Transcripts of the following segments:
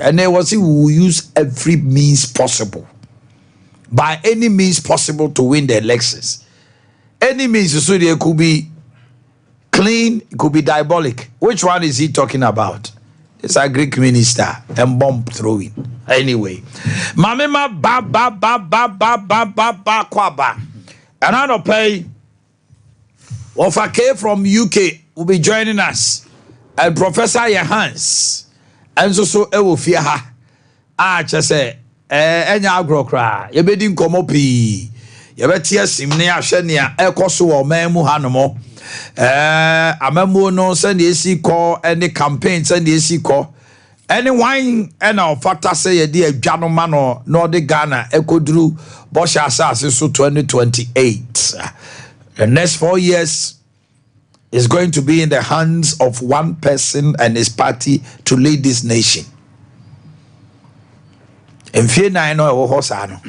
And there was he will use every means possible, by any means possible, to win the elections. Any means, so there could be clean, it could be diabolic. Which one is he talking about? It's a Greek minister and bomb throwing. Anyway, Mamema ba kwaba. And I don't pay. Ofake from UK will be joining us, and Professor Yehans. And so ewo fia ha. Just say enya agro kra. Ye bedi nkomo pi. Ye beti asim ne ahwe ne ekoso wo mamu hanomo. Amamu no send esi ko any campaign send esi ko. Any wine and our fata say ye di adwano ma no de Ghana ekoduru Bosha Asase so 2028. The next 4 years is going to be in the hands of one person and his party to lead this nation. Mfie na no e wo hosa no.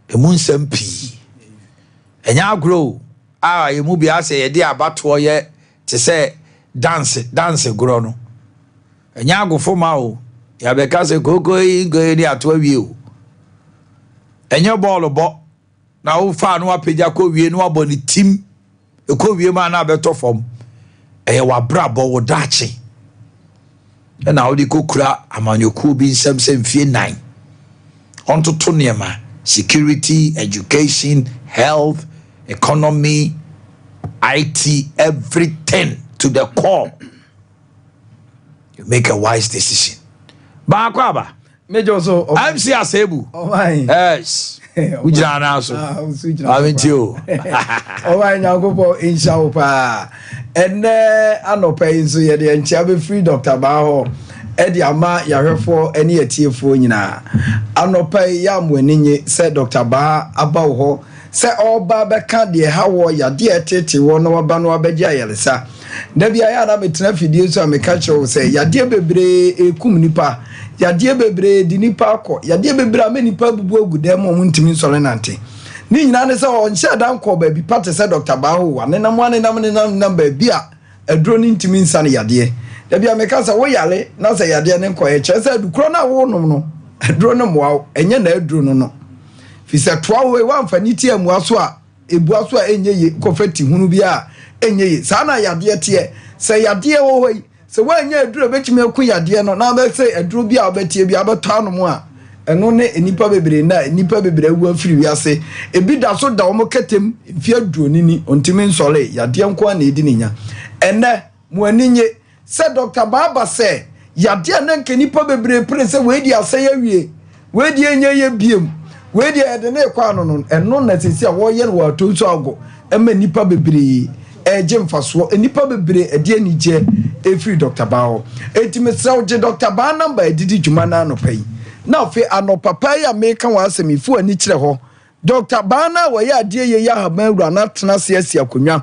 Emu nsem pi. Enya grow. Emu bia say ye di abato ye te say dance gro no. Enya agofo ma o. Ya beka say gogo ni ato awie o. Enya ball bo. Na wo fa no apagya ko wie no aboni tim. E ko wie ma na beto fom. Eye wa brabo wo dachi. E na wo di kokura amanyoku bi nsem se mfie 9. Onto to niema, security, education, health, economy, IT, everything to the core. You make a wise decision. Ba kwaba. Major so I'm see asebu. Oh my. Yes. Ujira na so. Haven't you? Oh my, now go for inshallah pa. And anope so ye de ntia be free Dr. Baho. Edi ama yahwefo ene etiefo nyina. Anope ya mwaninye se Dr. Baha abawo ho. Se oba beka de hawo ya de etete wo no waba no abegye ayelesa. Da bia ya na metena fidie so ameka kyewo se ya de bebre ekum nipa. Ya de bebre di nipa akọ. Ya de bebre amenipa bubu agudem mo ntimi nsore nante. Ni nyina ne se o nche dan ko ba bi pate se Dr. Baho wa ne nam ba bi a aduro ni ntimi nsane ya de. Da bia meka se wo yale na se ya de ne nkoye kye se adukro na wo nom no. Aduro no mo enye na aduro no no. Fi se toa we wa mfani tie mu aso a ebu aso a enye ye kofeti hunu bi a enye ye sa na ya de tie se ya de wo hoi se wa enye aduro betimi aku ya de no na be se aduro bi a obetie bi abeto no mu a eno ne enipa bebre na enipa bebre awu afiri wi ase ebi da so da wo ketem fi aduro nini ontimi nsole ya de nko na edi ninya enne mu aninye se Dr. Baba se ya de na nke nipa bebre pre se we di ase ya wie we di enye ye biem we di ede na ekwa no eno na sisi a wo ye no wa to so ago ema nipa bebre eje mfaso nipa bebre ede anije efiri Dr. Baho etimesra oje Dr. Baho number edidi djuma na anopai na ofe anopapa ya meka wa asemifu ani kire ho Dr. Baho na wo ya ade ye ya haba awura na tena se asia konwa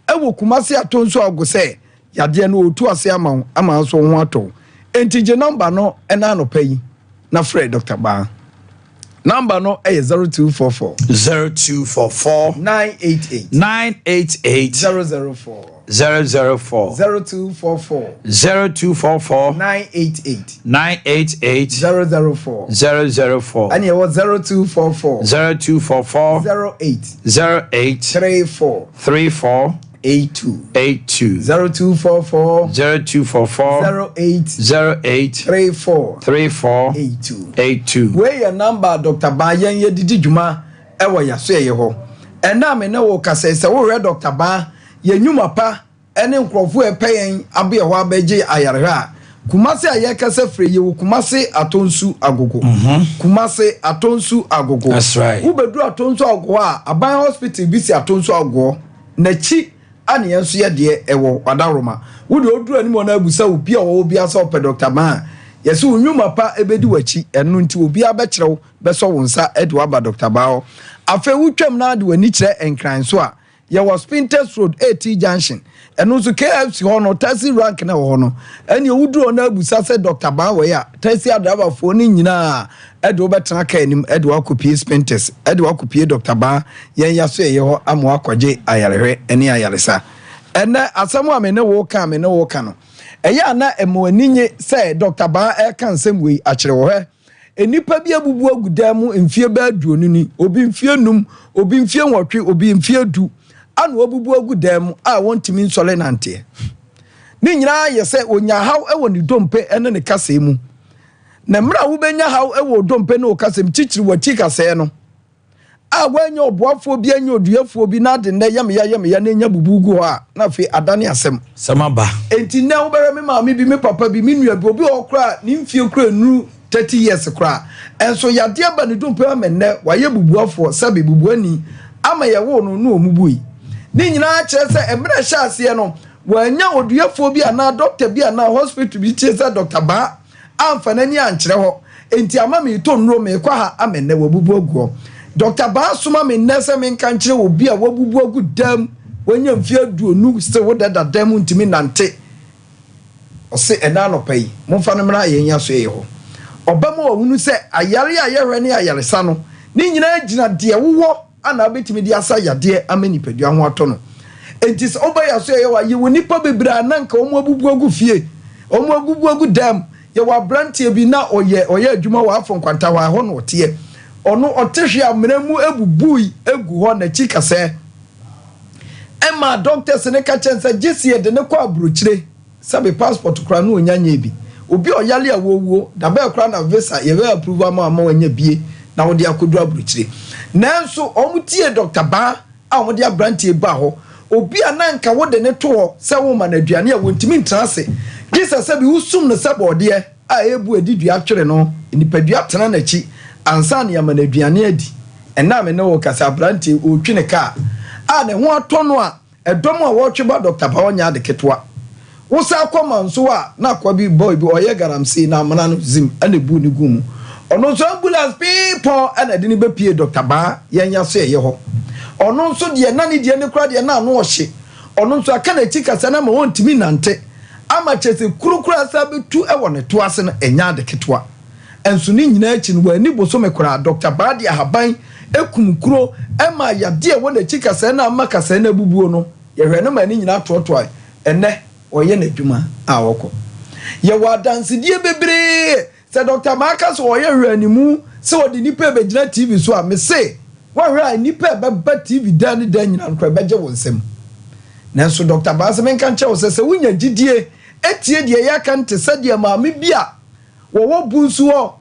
ewo kumase atonso ago se ya de no otu ase ama so ho ato entije number no ena anopai na frɛ Dr. Baho. Number no is 0244 0244 988 988 004 004 0244 0244 988 988 004 004 and it was 0244 0244 08 34 34 82 0244 08 34 82 where your number Dr. Bayan ye didi djuma ewo ya so ye ho ena me ne wo kase se wo re Dr. Ba ye nyuma pa ene nkrofo epeyen abe ho abeje ayarha kumase aye kase free ye wo kumase atonsu agogo kumase atonsu agogo that's right wo bedu atonsu agogo a aban hospital bi si atonsu agogo na chi ani enso ye de ewo wadaroma wo de oduru ani mo na abusa obi a wo obi asa op Dr. Ba yes unwuma pa ebedi wachi enu nti obi abekyerew beso wonsa ede aba Dr. Baho afa wutwam na de wani kire enkran so a ye was Spinters Road AT Junction enu so KFC hono taxi rank na hono eni owuduro na abusa se Dr. Baho ya taxi adaba fo ni nyina ede obetena ka enim ede wakopie Spinters ede wakopie Dr. Baho yen ya so ye ho amo akwaje ayarehwe eni ayaresa ene asamo amene wo ka no eya na emoaninye say Dr. Ba e kan nsem we akyere wo he enipa bi abubu agudam mfie ba aduonu ni obi mfie num obi mfie nwotwe obi mfie du ana obubu agudam a wontimi nsole nante ni nyina ye say onya haw ewo ni dompe ene ne kasa mu na mra wo benya haw ewo dompe ne o kasa mu chichiri wati kasa no a wanya oboafo bi anya oduafo bi na de na yam ya na nya bubugu ho a na fe adane asem samaba enti na wo bere me ma me bi me papa bi me nua bi obi okra ni mfie kra nu 30 years kra enso yade aba ne dompe amenne waye bubuafo sabe bubuani ama ye wo no no omubui ni nyina kire se emre sha ase no wanya oduafo bi ana doctor bi ana hospital bi kire se Dr. Ba amfana ni ankire ho enti ama me to nro me kwa ha amenne wabubu aguo Dr. Ba suma me nese me kan kire obi a wabubu agu dam wanya mfie aduonu se wo dada dam ntimi nante ose ena no pai momfa no mra yenya so ye ho obama wonu se ayare ayere ne ayare sa no ni nyina gina de wo ana abetimi de asa yade amani padua ho ato no enti se obaya so ye wa ye woni pa bebra nanka omo abubu agu fie omo abubu agu dam ye wa brantie bi na oye adwuma wa afon kwanta wa ho no tie ono otehwe amramu ebubui egu ho na chikase ema doctors ne ka chense gisie de ne kwa abrochire sabe passport kra no onyanya bi obi oyale awowuo da ba kra na visa ye we approve ama wanya bie na wo de akodu abrochire nanso omutie Dr. Ba a wo de abrantie ba ho obi ananka wo de ne to se wo ma na aduane a wontimi ntrase gisa sabe usum no sabode a ebu edidua atwere no nipadua tena na chi ansan ya mana aduane adi ena me ne wo kasa abrantie otwene ka a ne ho atono a edom a wo tweba Dr. Ba onya de ketwa wo sa akoma nso a na akwa bi boy bi oye garamsi na amana no zim ane bu ni gumu ono so ambulance people ane de ni be pie Dr. Ba yenya so ye ho ono nso de na ne de ne kura de na no ohye ono nso aka na chi kasa na ma wontimi nante ama chese kurukura sa betu e wo ne to ase no enya de ketwa enso ni nyina achi no wani boso me kura Dr. Ba de ahaban ekumkuro ema yade e wo na chi kasa na ama kasa na bubuo no ye hwe no ma ni nyina totoa enne oye na dwuma a woko ye wa dansidie bebre se Dr. Maka so oye hwe animu se odi nipa be gina TV so a me se wa hwe nipa be TV dan nyina nkra beje wonsem nanso Dr. Ba se men kan che wo se wunya gidie etie de ya kan te se de ma me bia wo bunsu ho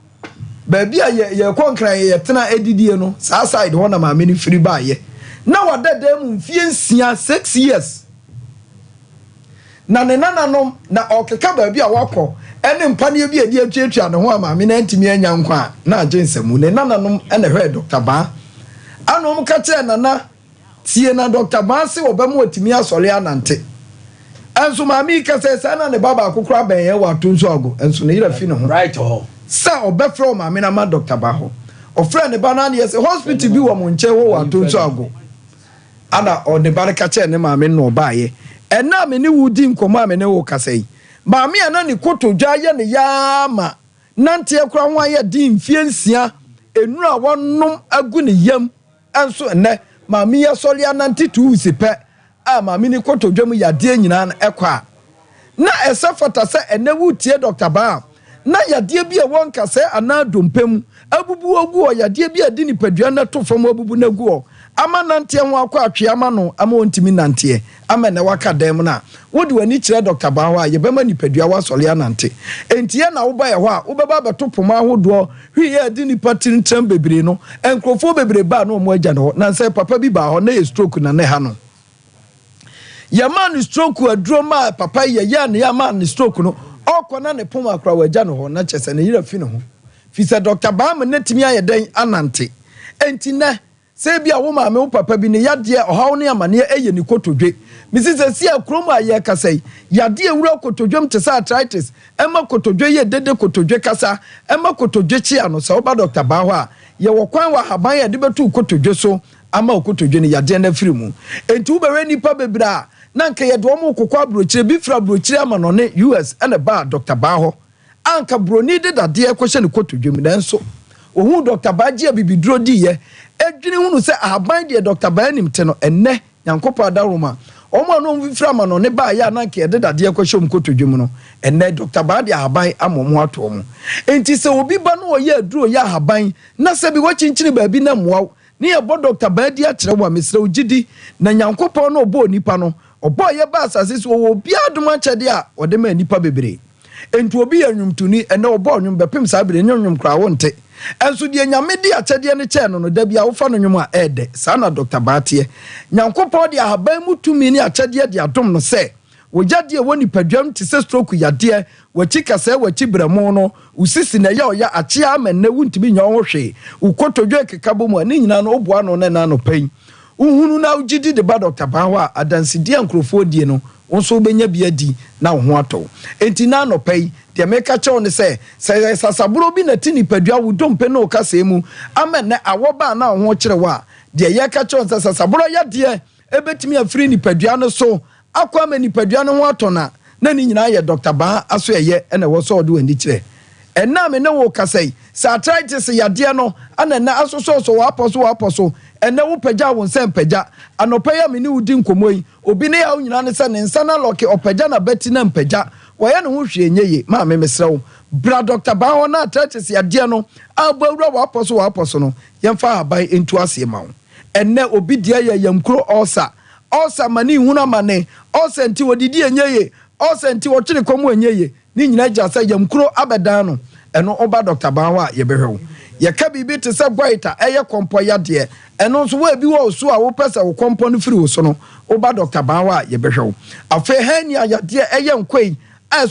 ba bia ye konkran ye tena edidie no sa side ho na ma me ni firi ba ye na wadada mu mfie nsia 6 years na ne nananom na okeka ba bia wakọ ene mpane bi edi atwatwa ne ho ama me na ntimi anya nkwa na agensemu ne nananom ene hwe Dr. Ba anom ka kire nana tie na Dr. Ba se obam otimi asole anante enso ma mi ka se na ne baba akokora ben ye wa tonso ago enso ne yira fi ne ho right ho sa obefro ma me na ma Dr. Ba ho ofre ne ba na ne se hospital bi wo mo nche wo wa tonso ago ana o ne ba ka kire ne ma me no ba ye ena me ni wudi nkoma me ne wo kasai ma me ana ni kotodwa ye ne yama nante akura ho aye di mfie nsia enura wonnom agu ne yam enso ene ma me ye sole anante tu usipe a ma me ni kotodwa mu yade nyina na ekwa na esafata se ene wutie Dr. Ba na yade bi e won kase ana dompem abubu ogu o yade bi adi ni padua na to fam abubu na gu o ama nante ho akwa atwe ama no ama ontimi nante ama na waka dem na wodi wani kire Dr. Ba ho a ye bema nipadua wasole anante entie na wo ba ye ho a wo beba beto poma ahodo hwi ye adi nipatintrem bebre no enkrofo bebre ba no mo agya no na nse papa bi ba ho na ye stroke na ne ha no ye man stroke aduro ma papa ye ya na ya man stroke no okona ne poma akra wagya no ho na chese ne yira fi no ho fi se Dr. Ba me natimi ayeden anante enti na se bia wo ma me wo papa bi ne yade ohaw ne amane eye ni kotodwe misise si akrom aye kasai yade ewura kotodwem te sa arthritis ema kotodwe ye dede kotodwe kasa ema kotodwe chi ano se oba Dr. Ba ho a ye wo kwan wa haban ye de betu kotodwe so ama kotodwe ne yade na firi mu enti wo bewe nipa bebra na nka ye de omo kokwa brochire bi fra brochire ama no ne US ene ba Dr. Ba ho anka broni de dade e kwhye ne kotodwe mu nanso ohun Dr. Ba ji abibiduro di ye edwini hunu se ahaban de Dr. Ba animte no enne nyankopa daroma omo no mfirama no ne ba ya na ke de dade akohom kotodwum no enne Dr. Ade Ahaban amomo ato mo enti se obi ba no ye aduro ya Ahaban na se bi wachinchini ba bi na moa ne ye bo Dr. Ade akire wa mesre ogidi na Nyankopon no obo nipa no obo ye ba asase so wo bia dum achede a ode ma nipa bebre enti obi ya nwumtuni enne obo nwum bepem sa bere nwum kra wo nte enso de nyame di achede ne che no da bia wo fa no nwum a ede sa na Dr. Baate Nyankopon de Ahaban mutumi ne achede de adom no se wojade woni padwam ti se stroke yade wachi kase wachi bramo no usisi na ya oya achia amenne wuntimi nya wo hwe ukotodwe kekabo mu ani nyina no oboa no na no pen uhunu na ugidi de ba Dr. Bawa adansidi ankrofo die no wonso benya bia di na wo ho ato enti na no pen de meka chew ne se sasaburo bi na tini padwa wo dompe no kase mu amenne awoba na wo ho kirewa de ye ka chew sasaburo yade ebetimi afiri ni padwa no so akwa mani padua no ho atona na ni nyina ye Dr. Ba aso eye na wo so do ani kire enna me ne wo kasai sa arthritis yade no ana na asoso so waposo enna wo pagya wo nsem pagya anopa me ni udi nkomoi obi ne ya wo nyina ne se ne nsa na loke opagya na beti na mpagya wo ye ne ho hwe enyeye ma me mesrew bra Dr. Ba ho na arthritis yade no abawura waposo no yemfa Ahaban entu ase ma wo enne obi dia ye yamkro ulcer Osa mani huna mane osa nti wodidi enyeye osa nti wotwene komu enyeye ni nyina gya sa yamkuro abedan no eno oba Dr. Bawa ye behwew ye ka bibi te se gwaita eye kompo yade eno so wa bi wo so a wo pese wo kompo no firi wo so no oba Dr. Bawa ye behwew afa hani ayade eye nkwai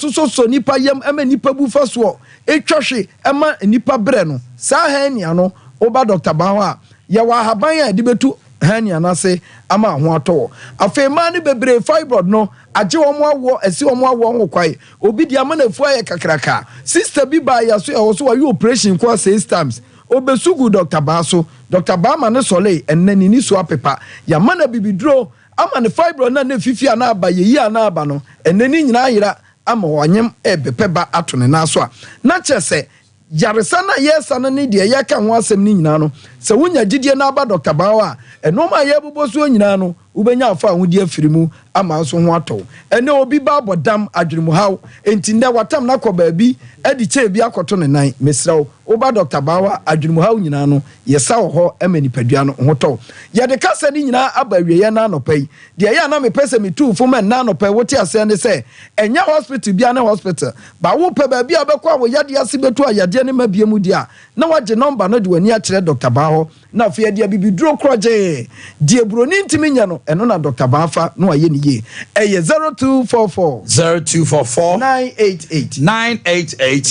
so nipa yam ema nipa bu faso etwahwe ema nipa bre no sa hani ano oba Dr. Bawa ye wa Ahaban a de betu hani anase ama ho ato afema ne bebre fibroid no age wo mo awo esi wo mo awo ho kwai obi di amana fu aye kakraka sister bi ba ya so e wo so wa operation kwa 6 times obesugu Dr. Ba so Dr. Ba ma ne sole enani ni so apepa ya mana bibidro ama ne fibroid na ne fifi ana aba yeyi ana aba no enani nyina yira ama wanyem ebepeba ato ne na so a na chese yaresa na yesa na ne de ye ka ho asem ni nyina no se wonya gidie na aba Dr. Bawa eno ma ye boboso nyina no ubenya afa ahudi afirimu ama so ho ato ene obi ba bodam adwirimu haw enti nda watam na kɔ baabi adi che bi akoto ne nan mesraw oba Dr. Bawa adwirimu haw nyina no yesa wo ho emani padua no ho to ye de kasa ni nyina aba wiye na anopai de ye na me pese me tu fo man na anopai wote ase ne se enya hospital bia na hospital ba wo pe baabi abekɔ a wo yade ase betu a yade ne mabie mu dia na waje number no de wani a kyerɛ Dr. Bawa na afia dia bibiduro kroje die broni ntimi nya no eno na Dr. Bafa no aye ni ye eye 0244 988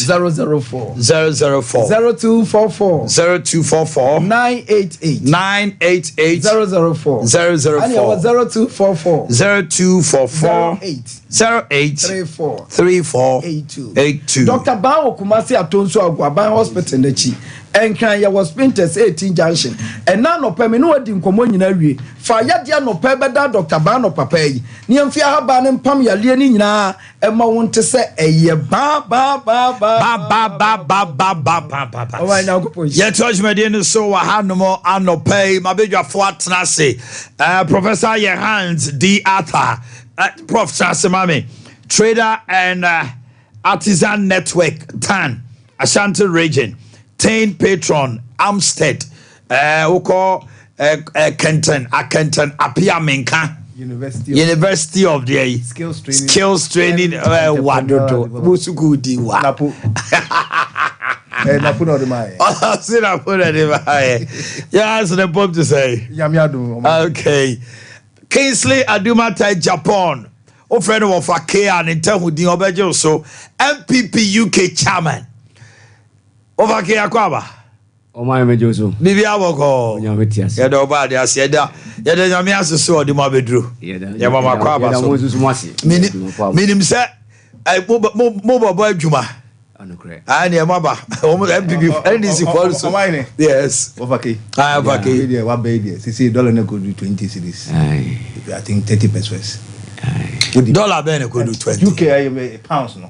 004 0244 988 004 and 0244 34 82 Dr. Bawo Kumasi Atonso Agwaban Hospital nechi enkan ya was Sprinters 18 junction ena no pɛ me no adi nkomo nyina wie fa yadia no pɛ bɛda Dr. Ba no papa yi ne mfi ahaba ne mpam yalie ni nyina ɛma won te sɛ ɛyɛ ba o wa nya ko ye touchmedi no so wa hanom anopɛ mabedwafo atena se Professor your hands D Arthur Prof Chasemame trader and artisan network TAN Ashanti region 10 patron Amstead woko Kenton Apia Menka University of the skills training wadodo musuku diwa na puno de mai sina puno de mai yes the pop to say okay Kingsley Adumata Japan o friend of Boakye and Intehudin obeje so MPP UK chairman Boakye akwaba Omanhene Yaw bibi aboko nyame tiase ye do ba de ase ye da nyame aseso odi ma bedru ye mama kwaba so minim se mo bobo adwuma anokre ani e maba MPP NDC for so yes Boakye Boakye there wa be there see dollar na go do 20 cedis I think 30 pesos dollar ben go do 20 UK pounds no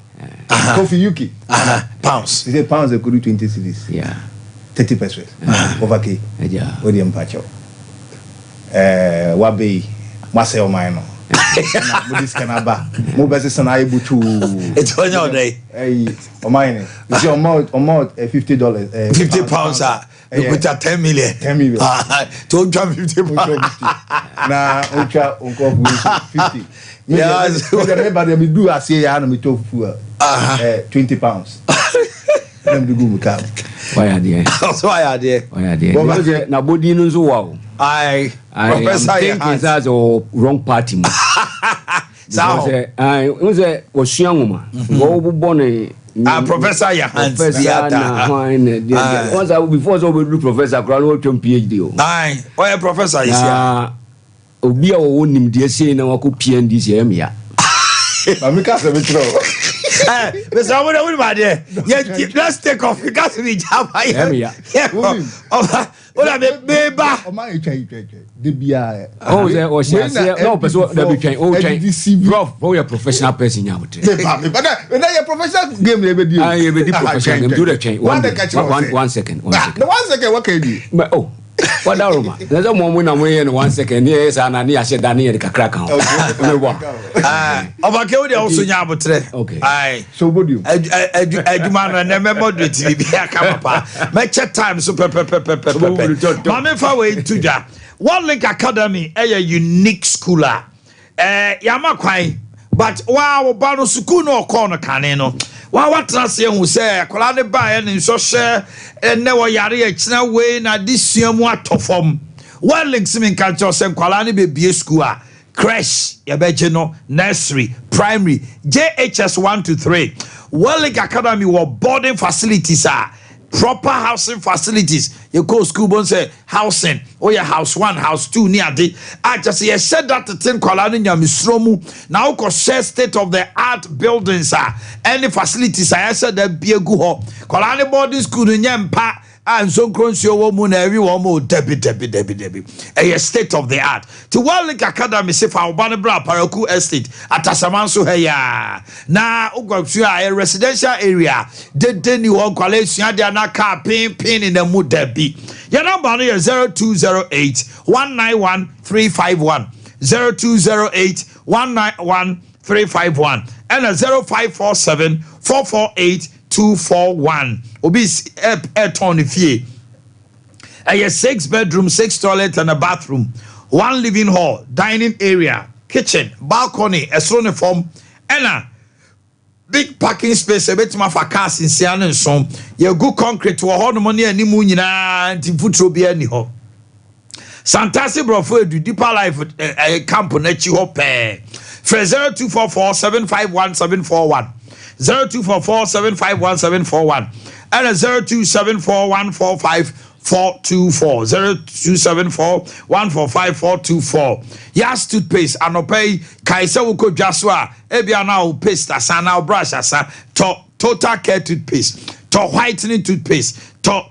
coffee UK pounds they pounds they could do 20 cedis yeah 30 pesos Boakye yeah odi empacho wa be mase o man no Mo this can aba. Mo be say na able to. It's on your day. Hey, Omanhene. You see amount $50. £50 you put 10 million. 10 million. Don't jump 50 pounds. Na unka 50. Yes. Everybody me do as say me to fuel. £20. Them do go car. Why are they? So why are they? Why are they? Na body no so wow. I Professor think that's a wrong party. So I was a young woman. Go born Professor Yahans once before so we do Professor Crown PhD. Aye, why Professor is here? Obi a wo nim de say na wa ko PhD say am ya. Amika se metro. Mr. What about there? Let's take off because we jam here. Ola beba. O ma etwa de bia. Oh say o say no person that be train. Oh train. Prof, for your professional person ya wote. But na your professional game na be di. Ah, you be di professional game do the train. 1 second. The 1 second what can you do? Oh. What that Roma? There's a moment I'm waiting 1 second. Yes, and I said Daniel the crack on. Obake we also nya abotre. Okay. Aye. So body. Aduma na na member to be aka papa. Meche time so pe. Mama fa we to da. One Link Academy a unique schooler. Yama kwai. But wow, bano school no corner kane no. Wa watrase hu se kola ne ba ne nso hye ene wo yare ya kina we na disuamu atofom. One Link simin ka cho se kola ne be bie school a crash ya beje no nursery primary JHS 1 to 3. One Link Academy were boarding facilities proper housing facilities. You go school bon say housing. Oh yeah, house 1, house 2 near the. I just say said that the thing kwalani nyamisromu. Now ko share state of the art buildings any facilities I said that be a good ho. Kwalani boarding school nyempa and so cronsio woman every one more debi. A state of the art. To One Link Academy say for Obanebra Paraku Estate at Asamanso Heya. Na a residential area. De ni won kwale sua de na car pin in the mood debi. Your number is 0208 191 351. 0208 191 351 and 0547 448 241. Obi ton fie. A 6 bedroom, 6 toilet and a bathroom, 1 living hall, dining area, kitchen, balcony, a sone form, and a big parking space. A bit for cars in Sian and some. You good concrete to a hard money and Nimunina and Tifuto be any ho. Santasi Brofo do deeper life a camp on Echi Hope. 0244 751 741. 0244 751 741 and a 0274 145 424 0274 145 424. Yas toothpaste anopay kaisa wuko jaswa ebia na paste asana brush asa to total care toothpaste to whitening toothpaste to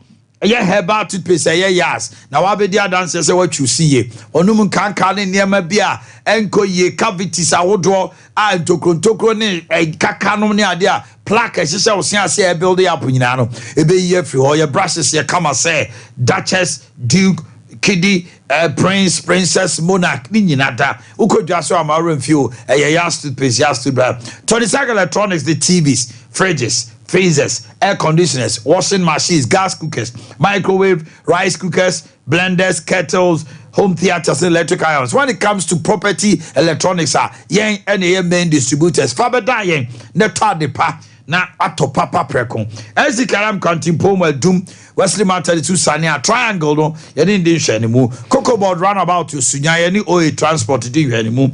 herbal toothpaste yas na wabedi adanse se what you see ye onum kanka ne niema bia enko ye cavities awodo a ntokrontokro ne kakanom ne ade a plaque ehye osia se e build up nyina no ebe ye free ho ye brushes ye kama say Duchess, Duke, Kiddy, Prince, Princess, Monarch ni nyina da ukodwa so amaro mfio yas toothpaste yas toothbrush 26 electronics, the TVs, fridges, freezers, air conditioners, washing machines, gas cookers, microwave, rice cookers, blenders, kettles, home theaters, and electric irons. When it comes to property electronics, yen any main distributors, Fabada yen, Neta depa, na ato papa preko. As the Karam County Poma Doom, Wesley Mountain to Sanya Triangle, no, yen in the anymore. Cocoa board roundabout to Sunya, any oil transport to do anymore.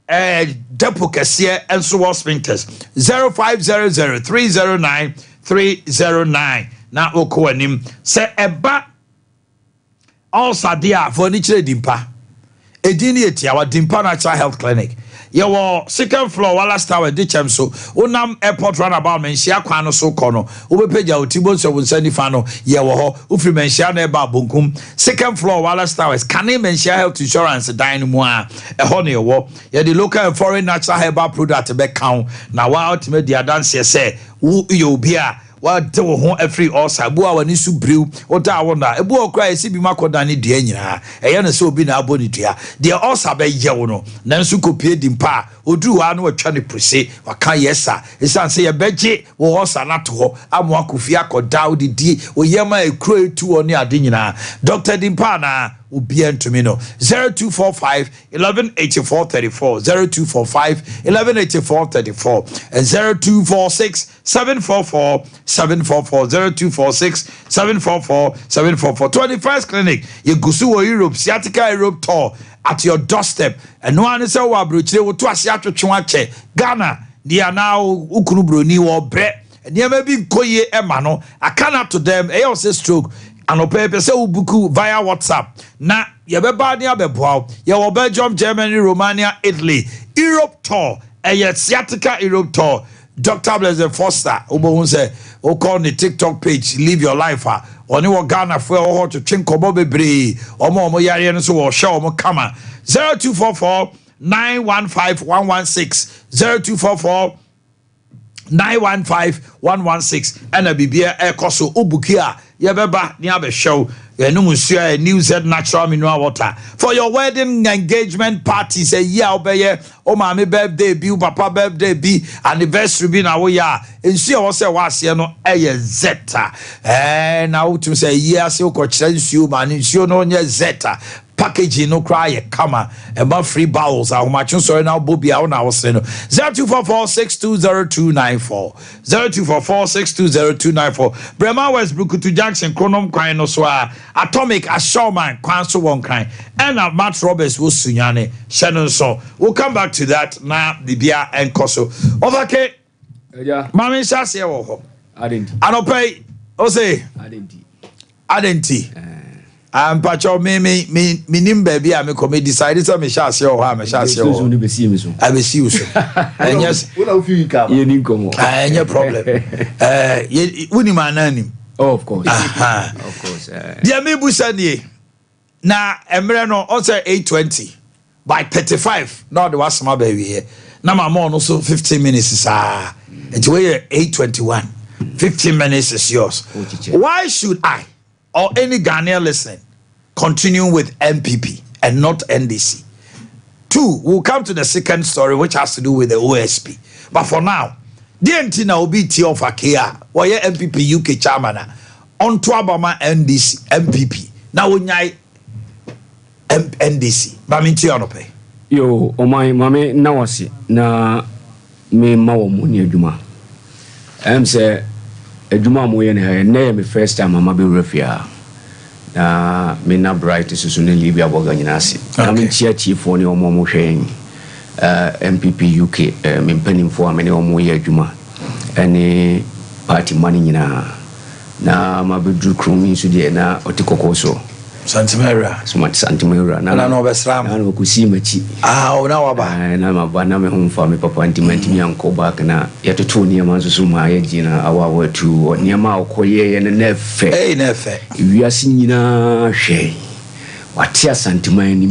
And Depo Cassia and so was sprinters 0500 309 309. Now oko anim say eba all sadia for niche dimpa edini eti our dimpa natural health clinic. Your second floor last tower dichem so unam airport runabout menshia kwano so kono ubepeja utibo so wonsani fano ye wo ho ufri menshia na eba bonkum second floor last towers can menshia health insurance dine mu a ho ne wo ye the local and foreign natural herbal product be count na wa ultimate dia dance say wo ye obi a what de wo ho every ulcer bu a wani su brew o da wona ebu okra esi bi makoda ne dua nyina eye na so obi na aboni dua de ulcer be ye wo no na nso kopie dimpa oduru ha no watwa ne prese waka yesa esan se ye beje wo ulcer na to amo akofia akoda odidi oyema ekro etu oni ade nyina Dr. Dimpa na ubia ntumino 0245 118434 0245 118434 and 0246 744 744 0246 744 744 21st clinic yegusu Europe sciatica Europe tour at your doorstep and no one say wa brochire wo to ase atwetwe ache Ghana dia na ukunu broni wo bre niam bi nkoye ema no akana to them e say stroke anopepe se ubuku via WhatsApp na yebeba ni abeboa ye wo Belgium, Germany, Romania, Italy, Europe tour sciatica Europe tour. Dr. Blaise Foster obo say o call the TikTok page live your life oni wo Ghana for o to twin kobo bebre omo yare no so wo hwe omo kama 0244 915 116 0244 915 116 and a bibia ekoso ubukia yebeba ni abehwew enumusia New Z natural mineral water for your wedding engagement parties a year obeye o ma me birthday bi papa birthday bi anniversary bi na wo ya ensia wo se wase no eye zeta na wo tum say year se ko kire nsuo ma ne nsuo no nye zeta packaging no cry kama about free bowels how much sorry now bobia na wo se no 0244620294 0244620294 Brema Westbrook to Jackson Chronom kwan no so Atomic Ashowman kwan so won kran and Matt Roberts will sunyane Shannon so we'll come back to that na bibia enkoso overke yeah mama shase wo ho adenti anopay o say adenti pacho me nimba bia me come decide say me shase wo ha me shase wo so ni besi mi so abesi wo so yes we na fi ka ye ni komo any problem woni manani oh of course dia me busa nie na emre no o say 8:20 by 35 now the was my baby here na my mom no so 15 minutes is and we 8:21 15 minutes is yours. Why should I or any Ghanaian listening continue with MPP and not NDC? 2, we'll come to the second story, which has to do with the OSP. But for now, DNT na obi ti of Akea, or MPP UK chairman, on to Abama NDC, MPP. Now we nyai NDC. Baminti onope. Yo, omai mame nawasi na me mawo mo ni adwuma. Say adwuma mo ye ne na me first time mama be refia. Na me na bright susu ne Libya boga nyina ase. Na me chia chiefo ne omo mo hwen MPP UK me mpanimfo amene omo ye adwuma. Ene party money nyina. Na ma be dru kromi su de na otikoko so. Santimera na no besram na no kusi machi na waba na ma ba na me homfa me papa antimenti mi anko back na yetoto ne ma so ma ye gina awa tu ne ma akoye ye ne nefe nefe wiase nyina hwe wate asantiman ni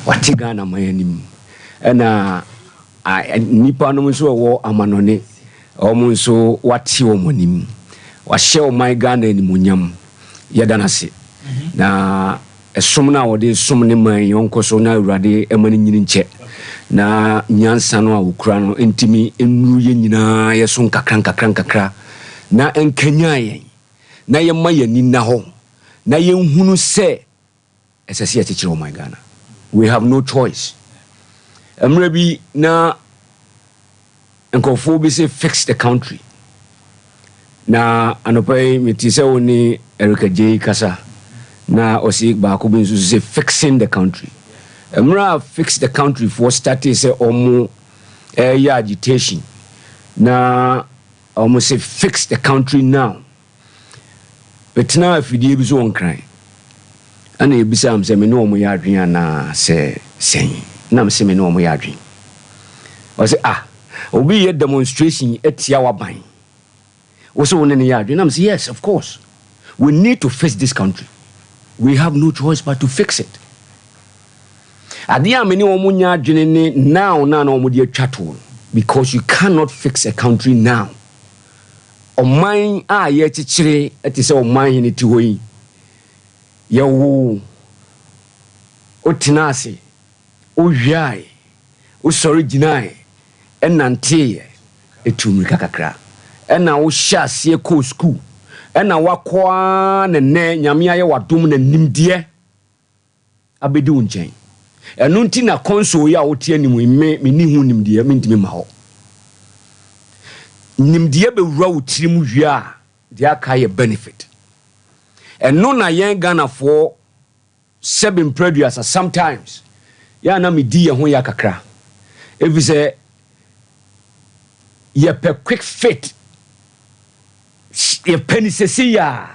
wate Ghana man ni na nipa no so wo amanone omo so wate wo monim wa hye o my Ghana ni munyam yedanase na esom na wode som ne man yonko so na urade emani nyini nche na nyansa no awukura no entimi enuru ye nyina ye so nkakra na enkanya ye na ye mayani na ho na ye nhunu se esese ye tikire o my Ghana. We have no choice. Emrebi na enkofo bi say fix the country na anopai mitise woni Erika J Kasa na osi ba ko bin say fixing the country. Emra fix the country for starting say omo agitation na omo say fix the country now. But now if you be so on cry and you be say me no omo ya adwen na say sen na me say me no omo ya adwen o say obi ye demonstration etia waban wo so woni ne ya adwen na me say yes of course we need to fix this country. We have no choice but to fix it. Adia many omunya adwene now na omo de atwato because you cannot fix a country now. Oman a ye chichire eti se Omanhene ti hoyi ye wo otinase ohwiae osori ginae enante etumrika kakra ena wo hyase ko school ena wakwa ne nyame aye wadom na nimde abedi unchen enu nti na konso ya wotie animu me ni hu nimde me ntimi ma ho nimde be wura wotirim hwia de aka ye benefit enu na yen Ghana for 7 produce sometimes ya na me di ye ho ya kakra if say ye per quick fit ye penisesi ya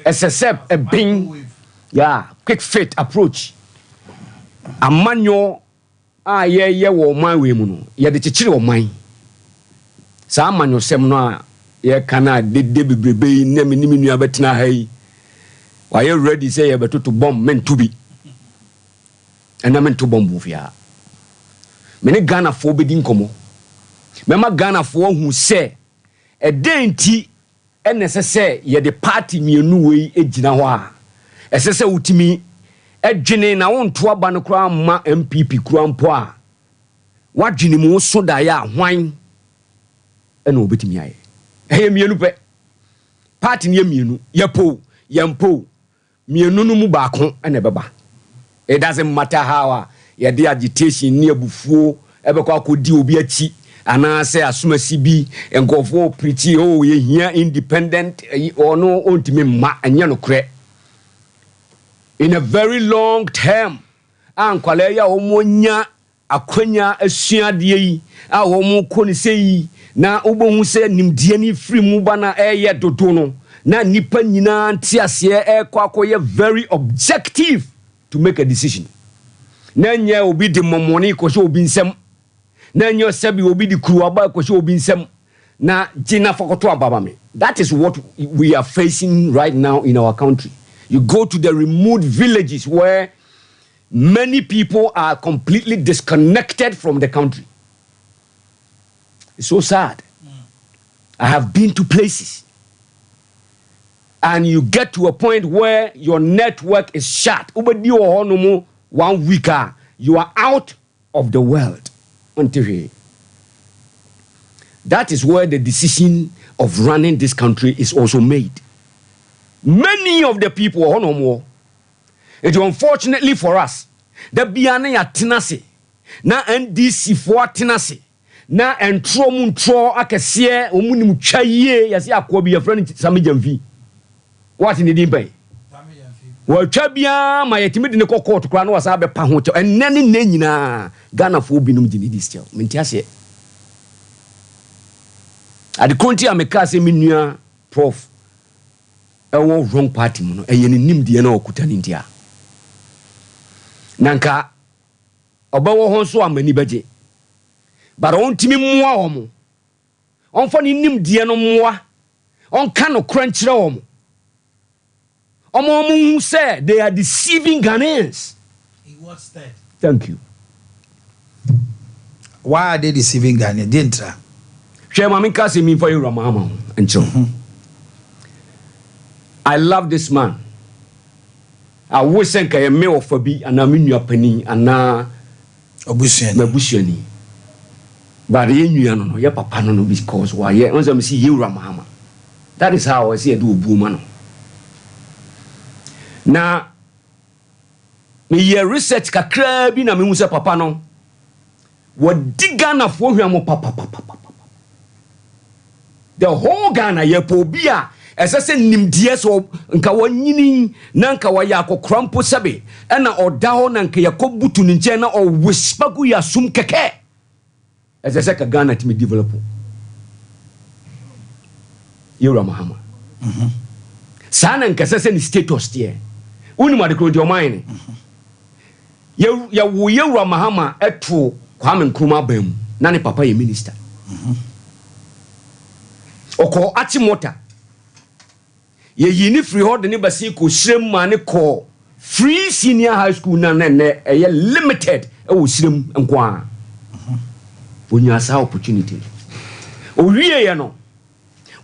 SSF a bing yeah quick fit approach amanyo a ye wo man we mu no ye de chichire wo man sa amanyo sem no a ye kana de bebrebe na me nimi nua betina hai wa ye ready say ye betoto bomb men to be ena men to bomb bufia me ne Ghana fo be din komo me ma Ghana fo hu se e denti NSS ye de party mienu wei ejina ho a esese utimi edwene na wonto aba no kra ma MPP kra mpo a wadwene mu so da ya hwan ena obetimi aye eye mienu pe party ne mienu ye mpo mienu no mu ba ko ena beba. It doesn't matter how ye de agitation ni abufuo ebekwa akodi obi achi ana say asumasi bi enkofo preach oh ye hia independent or no ontime ma anya no kre in a very long term ankwale ya omonya akwanya asuade yi a omo koni sei na obohu se nimdie ni free mu bana eye dodo no na nipa nyina ntiase ekwakoye very objective to make a decision na nya obi de momoni ko so obi nsem na nya sabi obi di kruaba ko so obi nsem na jina fokoto ababa me. That is what we are facing right now in our country. You go to the remote villages where many people are completely disconnected from the country. It's so sad. I have been to places and you get to a point where your network is shut. 1 week, you are out of the world. That is where the decision of running this country is also made. Many of the people, it is unfortunately for us, the Biane ya tinase, na NDC for tinase, na entro muntro akesiye omuni mchaye yasi akwobi ya friend Sami Jamfi. What in the dimpe? Well, Chabia, my timid in the court, Crano was Abe Pahoto, and Nanny Nena, Ghana for Binum Dinidi still. Mintiase. At the country, I'm a Cassie Minia, Prof. A wrong party, and you named the no Kutan India. Nanka, Obawa Honso, I'm many budget. But on Timmy Moamo. On funny nim Diano Moa. On Cano Crunch Rome. Omo said they are deceiving Ghanaians. In what state? Thank you. Why are they deceiving Ghanaians? Didn't I? Share Mami Kasi me for you, Ramama. And so I love this man. I wish I could mail for be and I'm in your penny and now Obusiani. But you know, your papa no because why ye once I see you, Ramama. That is how I see a do woman. Na me ye research kakra bi na me hu se papa no wo di Ghana fo hwamo papa the whole Ghana ye po bia esese nimdie so nka wanyini na nka wa ya akokrampo sebe na oda ho na nka yakobutu ne nche na o whisper gu ya sum keke esese ka Ghana timi develop Yura Mahama sana nka sese ni status tie unima de kro di Omanhene ya wo Yura Mahama eto Kwame Nkrumah bam na ne papa ye minister oko atimota ye yini free hold ne basi ko shrem ma ne ko free senior high school na ne eye limited e wo shrem nkwa onya sa opportunity o wie ye no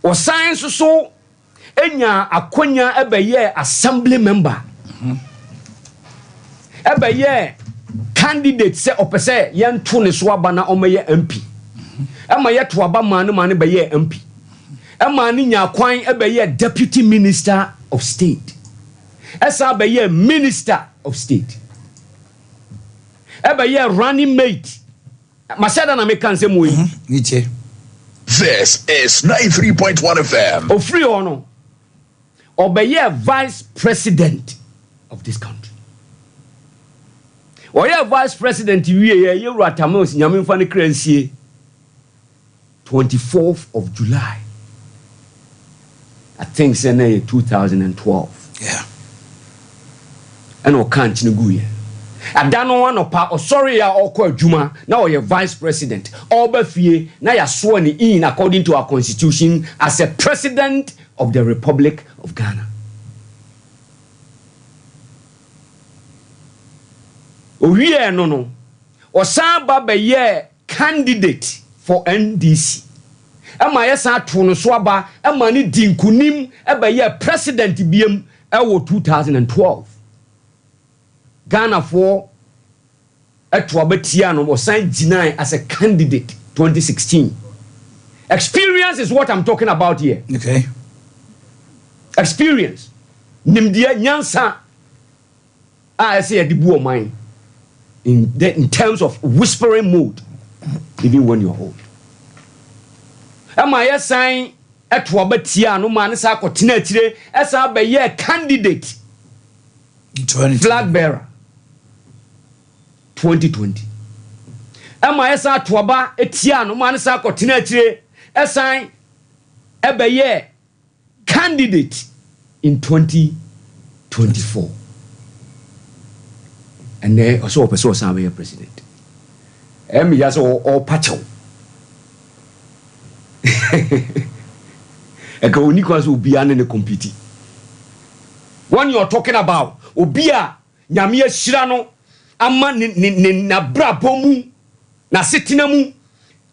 or science so enya akonya ebeye assembly member ebeye candidate say opese yento ne so aba na omeye MP ema yeto aba man beye MP ema ni nya kwan ebeye deputy minister of state esa beye minister of state ebeye running mate masada na meka nsem we niche. This is 93.1 FM. Ofri ono obeye vice president of this country. Oye vice president wiye ye Ratamos nyamemfa ne kransie 24th of July. I think say 2012. Yeah. And o kan chinuguye. Adano one opa o sorry ya okwa adwuma na oye vice president obafie na ya sworn in according to our constitution as a president of the Republic of Ghana. Owie no osan ba be ye candidate for NDC. Ema yesa to no so aba ema ni dinkunim e be ye president biem e wo 2012. Ghana for Etwabetia no was signed G9 as a candidate 2016. Experience is what I'm talking about here. Okay. Experience. Nimdia nyansa. I say a dibu mine. In terms of whispering mode, even when you're old. Am I saying Etwabetia no man sa kotina tire esa be ye candidate flag bearer 2020. Ama esa toaba etia no man sa kotina tire esan ebeye candidate in 2024. And there also a person san be president. Yaso or pacho. Eka oni kwaso obi ane ne compete. When you're talking about obia nyame ahira no ama na brabomu na setinamu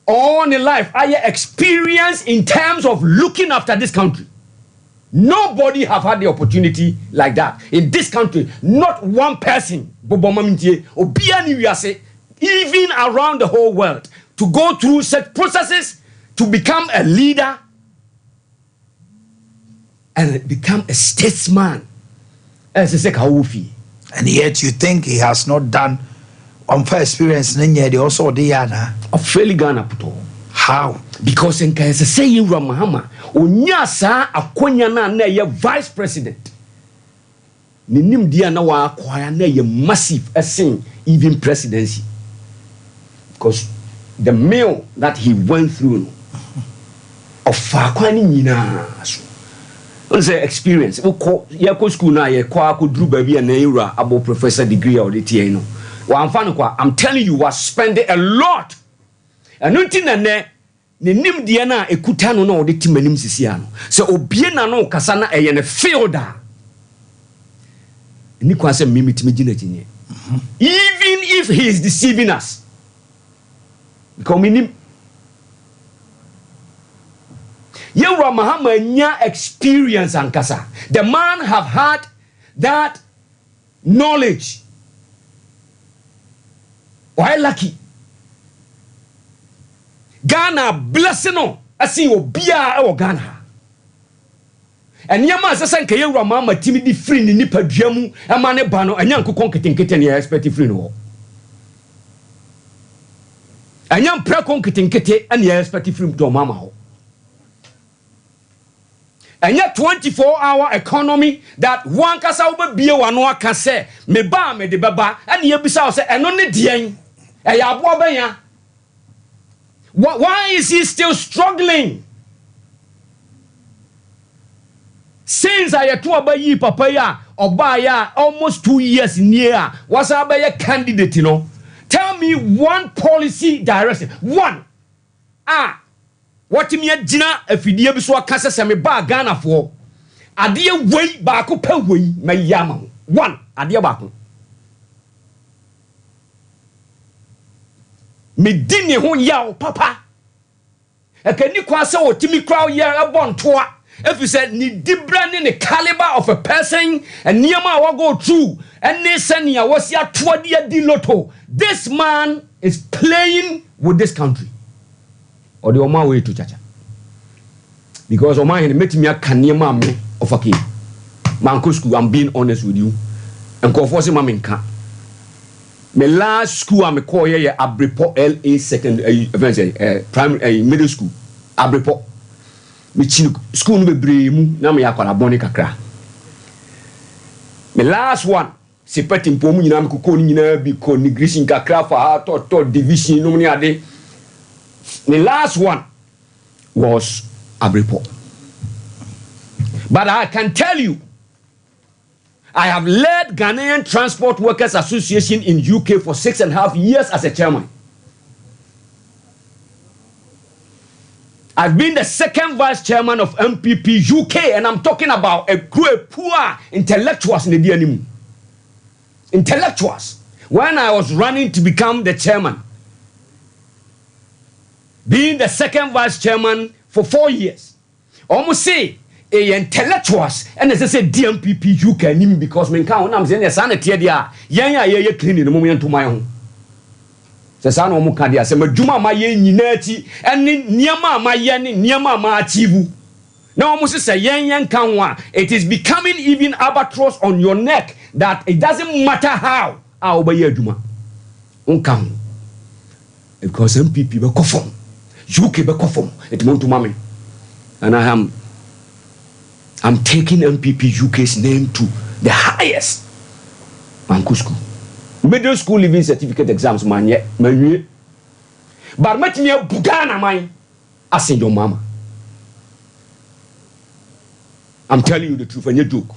all in life I experience in terms of looking after this country. Nobody have had the opportunity like that in this country. Not one person obia ni wiase even around the whole world to go through such processes to become a leader and become a statesman. And yet you think he has not done unfair experience they also Diana of fairly Ghana puto. How? Because in Kaisa say you Ramahama Unyasa Akonya na ye vice president. Ninim Diana wa acquire na ye massive essing even presidency. Because the meal that he went through of Fakwani Nina say experience. You go school now, you could do baby and era about professor degree or the TNO. I'm telling you, was spending a lot. And nothing and ne nim diana ekutano no de timanim sisiano. So obiena no kasana e ye ne fielder. Ni kwa se mimi timejina tinye. Even if he is deceiving us. Because minim Yewra Mahama nya experience and kasa. The man have had that knowledge. Why lucky? Ghana blessing no. I see obia e Ghana. And yama sasa nke Yewra Mahama timidi free ni nipa duamu e ma ne ba no anya nkokon ketenkete ne expect free no. Anya mpra kon ketenkete and expect free to mama ho. And yet 24-hour economy that one kasa ube biye wano can say me ba me de baba and ye bisa say eno ne dien e ya abo benya. Why is he still struggling? Since I to abayi papa ya oba ya almost 2 years near was abaya candidate you know. Tell me one policy direction. One. What me jina afidie bi so akase se me ba Ghana fo ade wei ba ko pa wei me yama one ade ba ko me dini ho yaw papa can you quase or Timmy Crow year upon toa? If you said ni dibran in the caliber of a person and Niama will go through and Nesania was ya twadia di lotto. This man is playing with this country. Or the Oma way to Chacha. Because Omanhene met me a Kanyama me of a key. Manko school, I'm being honest with you. And Kofosi Maminka. My last school I'm a call here Abripo LA secondary primary middle school. Abripo. Me school no be mu na me yakwana boni kakra. My last one sepeti mpomu nyina me kokko nyina bi ko negration kakra for to division no ni ade. The last one was Abripo. But I can tell you, I have led Ghanaian Transport Workers Association in UK for 6.5 years as a chairman. I've been the second vice chairman of MPP UK, and I'm talking about a group of poor intellectuals in the DNM. Intellectuals. When I was running to become the chairman, being the second vice chairman for 4 years, almost say intellectuals, and as I say DMPP UK, because me can't. I'm saying the sanity there. Yeah, cleaning the moment to my own. Sesano mu kadia se madwuma ma ye nyinati ene niema ma ye ne niema ma achieve na omo se yen kan wa it is becoming even albatross on your neck that it doesn't matter how obey adwuma unkan because MPP be kofom UK be kofom it want to mame and I'm taking MPP UK's name to the highest Manku school. Middle school living certificate exams man yet but met me a bugana mine as in your mama. I'm telling you the truth and you joke.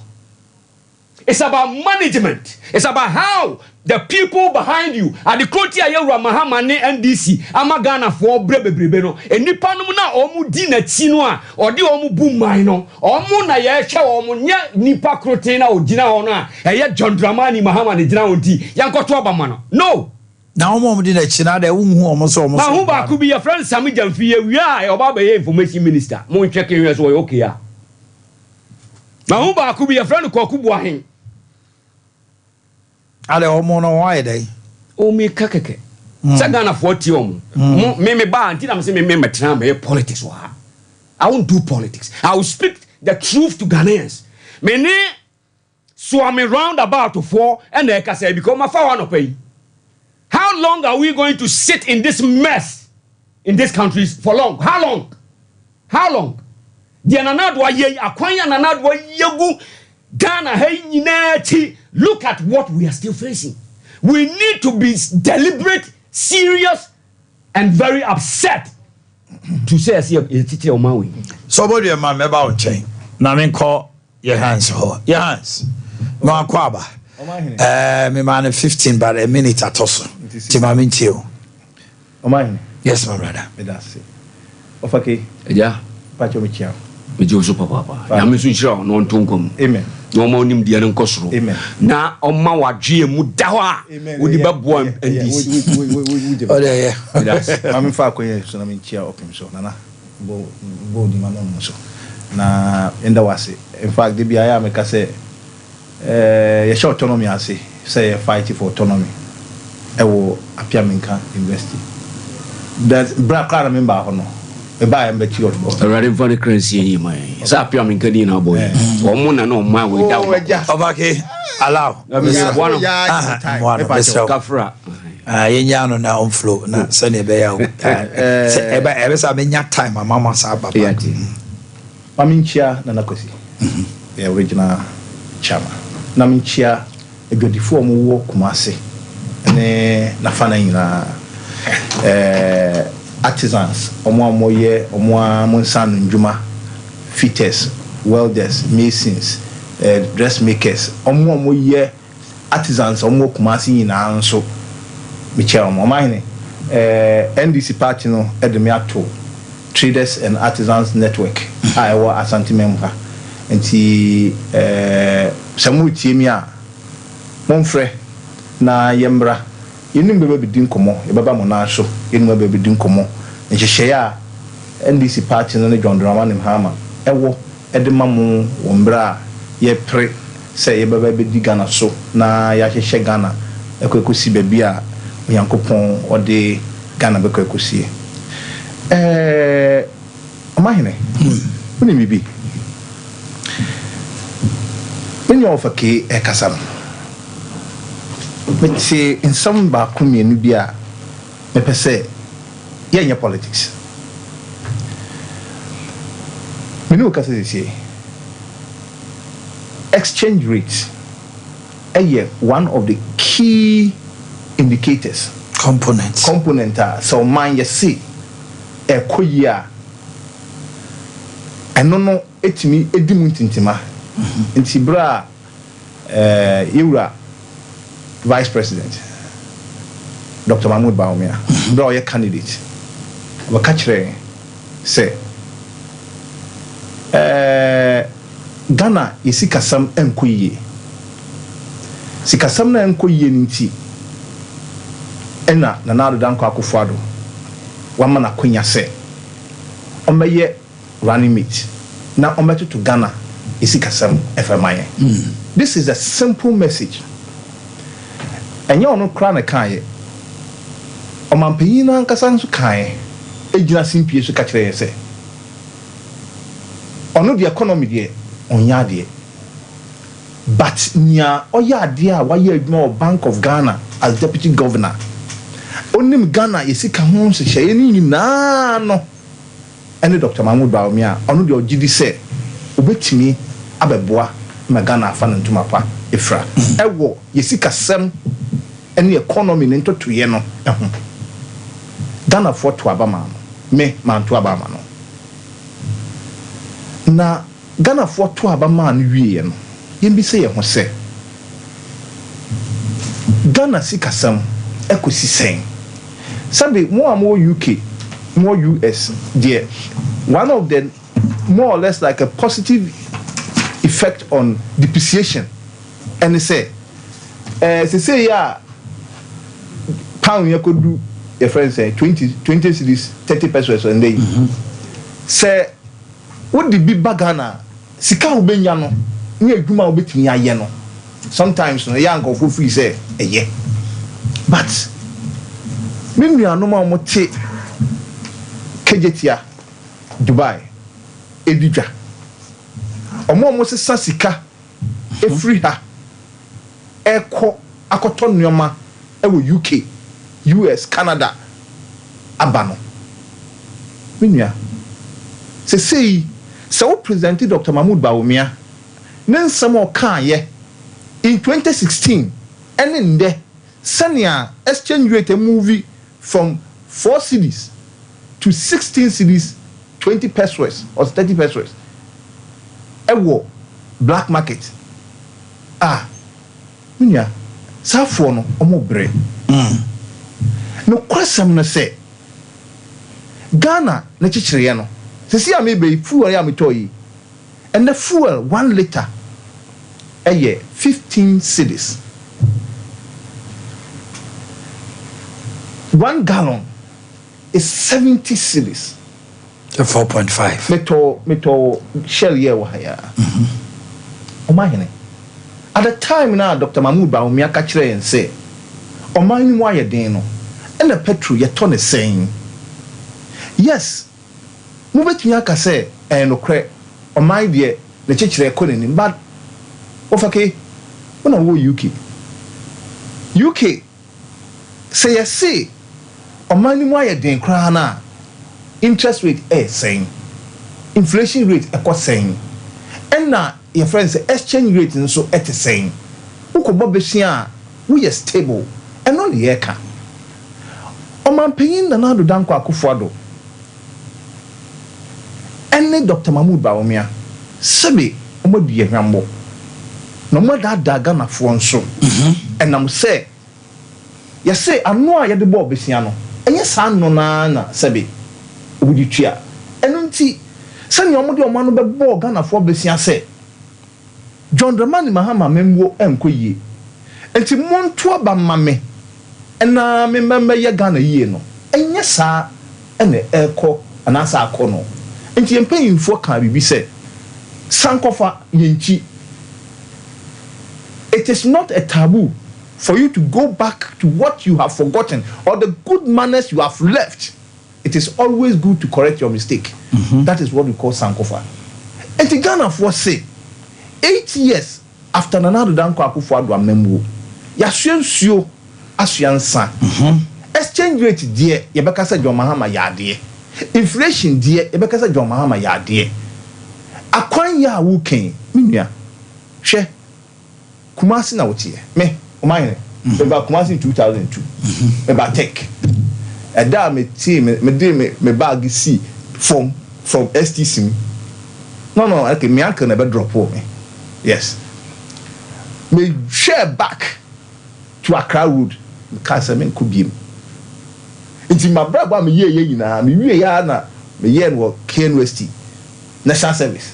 It's about management. It's about how the people behind you are the Krotia Yara Mahamane NDC Amagana for Brebebribeno and Nipanumuna Omu Dina Chinua or the Omu Boom Mino or Muna Yasha or Munya Nipa Krotena or Dina Ona and yet John Dramani Mahamani Dinaunti Yankotwaba Mano. No. Now, Mom didn't China, the almost Mahuba could be a friend Sami Jamfia. We are about the information minister. More checking as well. Okay. Mahuba could be a friend of Kokubuahin. Ale omono why day? O me kakeke. Sagana 40 me ba until I'm saying me metra me politics wa. I won't do politics. I will speak the truth to Ghanaians. Me ne so I'm round about to 4 and I can say because my father no pay. How long are we going to sit in this mess in this country for long? How long? How long? The nanadwa ye akwanya nanadwa yegu Ghana hey nyinati. Look at what we are still facing. We need to be deliberate, serious, and very upset to say as your teacher o mawi. Somebody a man about chain. Na me call your hands ho. Your hands. No akwaba. Me man 15 but a minute at also. Timami tio. Omanhene. Yes, my brother. Me that's it. Ofake. Yeah. Pacho me chia. Me jo super papa. Ya me so chira no ntonkom. Amen. No more nim dia nkosoro. Amen. Na oma wadwe mu da ho a. Wodi babo NDC. Oh yeah. Yes. Mami fa akoye so na me chia opim so nana. Bo di mama mo so. Na enda wase. In fact, the BIA make say ye show autonomy ase. Say fight for autonomy. Ewo apia menka university. That bra car member ho no. E ba em beti odo. Already for the currency in my. Sa apia menka di na boy. Omo na no ma we da. Obake allow. One Kafra. Yenya no na on flow na se ne be ya. Ebe sa menya time mama sa baba. Maminchia na nakosi. The original chama. Na minchia edwadifo omo wo Kumase. Ne na fana nyina artisans omo ye omo amonsanu ndwuma fitters, welders, masons, dressmakers omo ye artisans omo Kumase nyina nso michia omo Omanhene NDC party no edeme ato Traders and Artisans Network I wa Asante member enti samu tiemi a monfrɛ na yembra yenim bebe bidin komo yebaba mo na so yenim bebe bidin komo nhyehyɛ a NDC party no John Dramani Mahama ewo edemamu wombra ye pre say ye baba be di Ghana so na ya hye Ghana ekokosi baby a Yankopon ode Ghana be ekokosi Omanhene woni mi bi when of a key ekasam but say in some ba kumienu bia me pese ye politics me no kase say exchange rate one of the key indicators component so man you see ekoyia eno no etimi edimu ntintima nti bra Yura Vice President Dr. Mahmoud Bawumia bra your candidate we catch say Ghana isikasam enkoyie sikasam na enkoyie nti ena na nado danko akufado wama na konya se omeye running mate na ometo to Ghana isikasam FMI. This is a simple message. Enya ono kra na kae omampanyina nkasa nso kae ejina simpie so ka kire se ono the economy de onya de but nya oya de a waye adwuma Bank of Ghana as deputy governor onim Ghana yesika ho so hye ni nyina no ene Dr. Mahmoud Bawumia ono de ogidi se obetimi abeboa ma Ghana afa no ntuma pa efra ewo yesika sem ene economy ne ntotoye no eho Ghana for to abama me man to abama no na Ghana for to abama no wie no yembi se ye ho se Ghana sikasam ekosi sen sabe mo am UK more US there one of them more or less like a positive effect on depreciation and say yeah pound you could do your friends say 20 cities 30 pesos and they say what the big bagana sika ubenya no ni adwuma obetimi aye no sometimes no young of free say yeah but me nua no ma mo te kejetia Dubai edidwa omo sesa sika efree ha eko akoto nneoma ewo UK US Canada abano minua se wo presented Dr. Mahmoud Bawumia nensam o kan ye in 2016 ene nde senia exchange rate movie from 4 cities to 16 cities 20 pesos or 30 pesos ewo black market minua safo no omo bre no kwasam no say Ghana na chichire no se si amebe fuel ya metoyi and the fuel 1 liter 15 cedis 1 gallon is 70 cedis 4.5 meto shell ye wa ya Omanhene at the time now Dr. Mahmoud Bawumia ka kire en say Omanhene mu ayeden no and the petrol ye to ne sen yes mo betumi aka say no kre Oman de ne chichire economy but ofake wona wo UK say yes say Omanhene mu ayeden kra na interest rate saying inflation rate saying and na your friends exchange rate nso saying ukobo besia we are stable and no the eka omanpanyin na nado danko akufo ene Dr. Mahmoud Bawumia sebe omadu ye hwambo no moda daga na fo nso enam say ye say ano a ye de bo besia no enye sa no na sebe wudi tua eno nti sani omo de omo no bebo Ghana fo besia se John Dramani Mahama memwo enkoyie enti monto aba mame ena membe ye Ghana yie no enye sa ene eko anasa akono enti empanyimfo ka bibi say sankofa yenchi. It is not a taboo for you to go back to what you have forgotten or the good manners you have left. It is always good to correct your mistake. That is what we call sankofa. And the Ghana for say 8 years after Nana Danko Akufo-Addo amemwo yasuansuo asuansa exchange rate die yebeka say John Mahama yade inflation die yebeka say John Mahama yade akwan ya wo ken menua hwe Kumasi na wotie me Omanhene eba Kumasi 2002 eba tech eda me tie me bag see from STC no okay me uncle never drop me yes me share back to Accra Road because me kubiem nti my brother me ye nyina me wie ya na me ye no KNUST National Service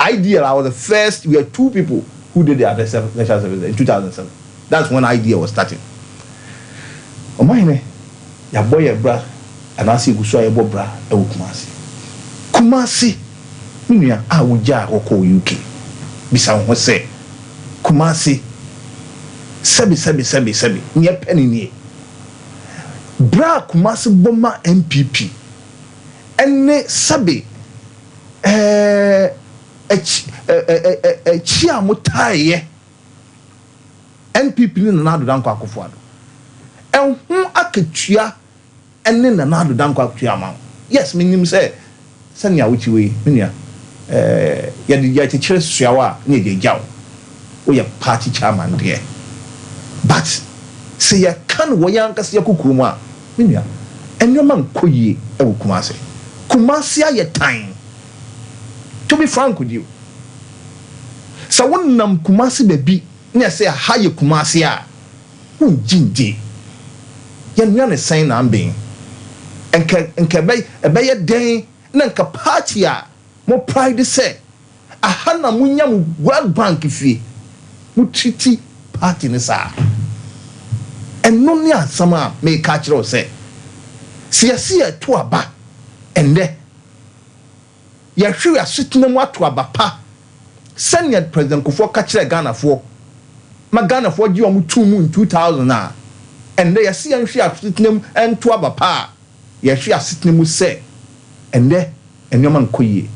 ideal. I was the first. We had 2 people who did the national service in 2007. That's when idea was starting. Omanhene ya boy ya bra anasi guso ya bra e Kumasi minua a wuja akoko UK bisa ho se Kumasi sebi nye penny nie bra Kumasi boma MPP ene sebi chia motaye NPP ni Nana Danko Akufo-Addo enhu akatua ene Nana Danko akatua ma yes minim say sanya wuchi we menua ya di ya chire suawa ne de jaw o ya party chairman there but say ya kan wo yankase yakukuru mu a menua enwoma nkoyie e wo Kumasi aye time. To be frank with you, so one nam Kumasi baby, near say a higher Kumasi a jinji. Yan sign I'm being and can a bay day, nanka party more pride say a hana munyam World Bank fee mutiti party nisa and no near summer may catch or say see a to a ba and there. Ya hwe asitne mu ato abapa senior president Kufo ka kire Ghana for ma Ghana for gi omu 2 mu in 2000 and there ya see ya hwe asitne mu ento abapa ya hwe asitne mu se and there enyoma nkoyie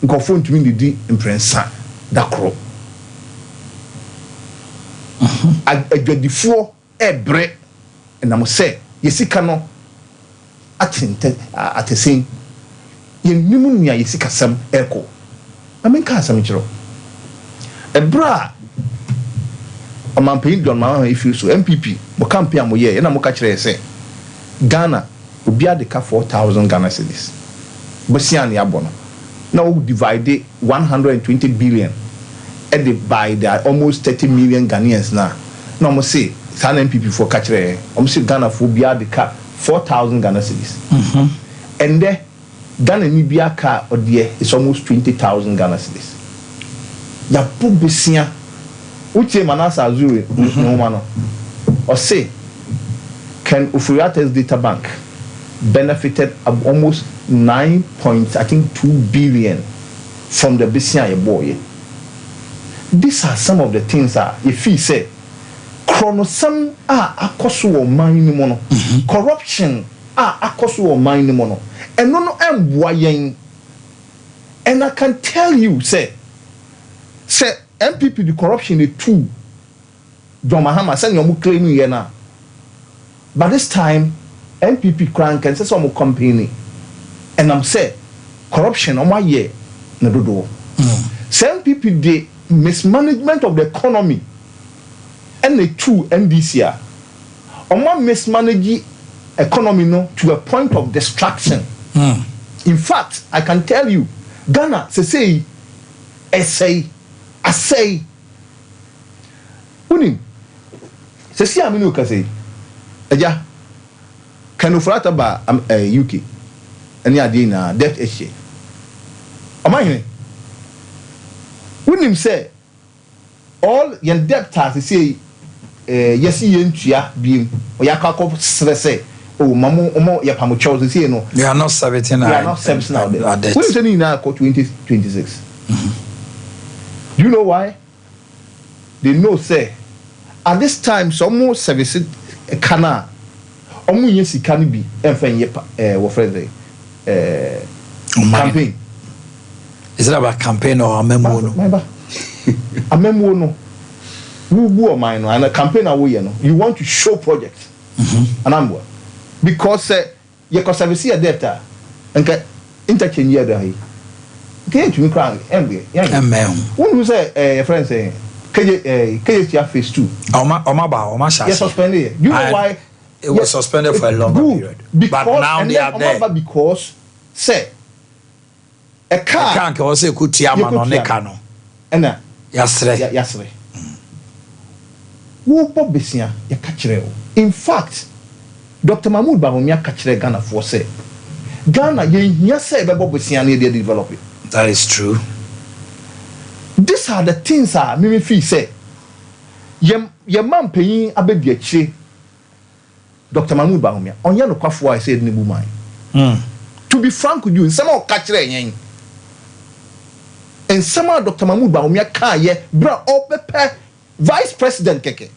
nkofo ntumi ndidi imprensa dakro agwadifo ebre na mo se yesika no atinte atesin yenimu nua yesika sam eko amenka asam chiro ebra amampe John Mahama ifi so MPP mo campaign mo ye na mo ka kire se Ghana obi adeka 4,000 Ghana cedis bosian ya bono na we divide 120 billion by the almost 30 million Ghanaians na mo say san MPP for ka kire o mo say Ghana for obi adeka 4,000 Ghana cedis and there Ghana ni bia ka odie is almost 20,000 Ghana cedis. Ya pubesia uche manasa azuri no mano. Or say can Ufuriate's data bank benefited almost 9.2 billion from the Bisia boy. These are some of the things that if he say chronosam akoso o man mono corruption akoso o man mono. And no emboyen. And I can tell you, say MPP the corruption is true. John Mahama saying you claiming here now. But this time, MPP crank and say some company. And I'm say corruption on my year na do. Say MPP the mismanagement of the economy and the true NDC on my mismanage economy no to a point of destruction. In fact, I can tell you, Ghana say I say unim say aminu ka say eja can ofrata ba UK any ade na debt issue Omanhene unim say all your debtors say yes yentua biem oyakako say oh mamo ya pamo chows say no you are not servicing now. You are not servicing now. What is the need now 2026? Do you know why? They know say at this time some service kana omu yen sika ni bi enfen ye wo friend campaign. Is it about campaign or a memo? A memo no. Who am I no? And a campaign away no. You want to show projects. And I'm because you can service your data and interchange your day. Can't you cry? When you say a friend saying KJ phase 2. Yes, suspended. You know why it was suspended for a longer period. Because, but now they are there. Because say a car can't also could tiama on the cano. And yasre. Who Bob Bessia, ya catcher. In fact, Dr. Mahmoud Bawumia catcher Ghana for say Ghana, yes, say Bob Bessia need to develop it. That is true. These are the things Mimi Fee say. Your man paying a baby Dr. Mahmoud Bawumia on your quaffo I said Nibu mine. To be frank with you, some of catcher and some of Dr. Mahmoud Bawumia car ye bra opepe vice president keke.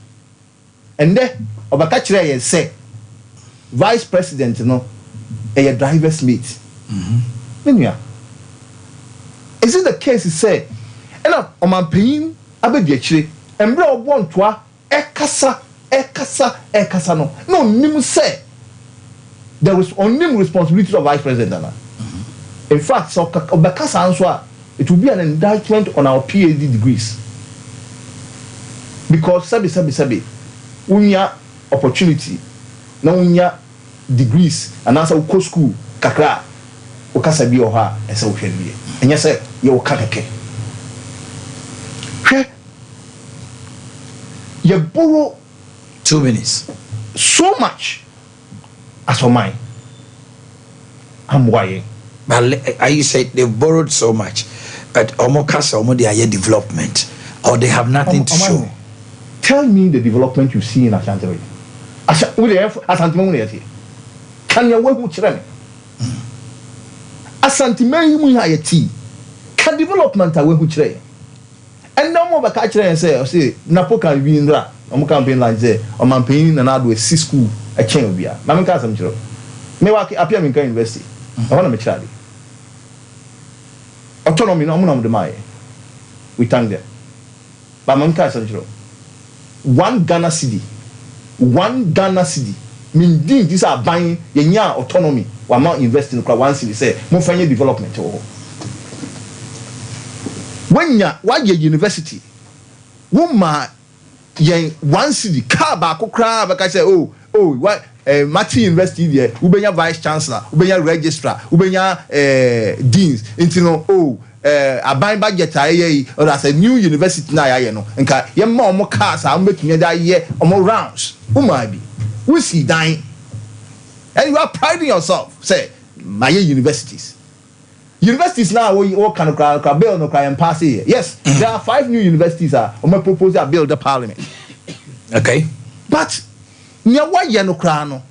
And then Obakachire say vice president no a driver's mate. Is it the case he said? And now on paying abediachire and bra obon toa ekasa no nim say there was only responsibility of vice president. In fact, so Obakasa answer it will be an indictment on our PhD degrees. Because sabi unya opportunity na unya degrees and answer uko school kakra ukasa bi oha ese wo hwede enya se ye wo kakeke you borrow 2 minutes so much as for mine. I'm why but you said they've borrowed so much but omokasa omodi aye development or they have nothing to show. Tell me the development you see in Ashanti. Ashanti can you work with them? Ashanti Mayati can development away with them. And no more catch and say, Napo can be in that. Campaign like there, or man paying and out with C school a chain of beer. Mamma Casam Joe. May I appear in University? I want to make Charlie. Autonomy no the Maya. We thank them. But Mamma Casam Joe. One Ghana city mean these are buying your autonomy while not investing in one city say more final development when ya why your university woman one city car back cry back I say what Martin University there ubenya vice chancellor ubenya registrar ubenya deans into no a buying budget or as a new university na no nka ye more cars are making that year or more rounds who might be we see dying and you are priding yourself say my universities now what kind of bill no cry and pass here. Yes, there are 5 new universities on my proposal bill the parliament. Okay, but near why you no cry no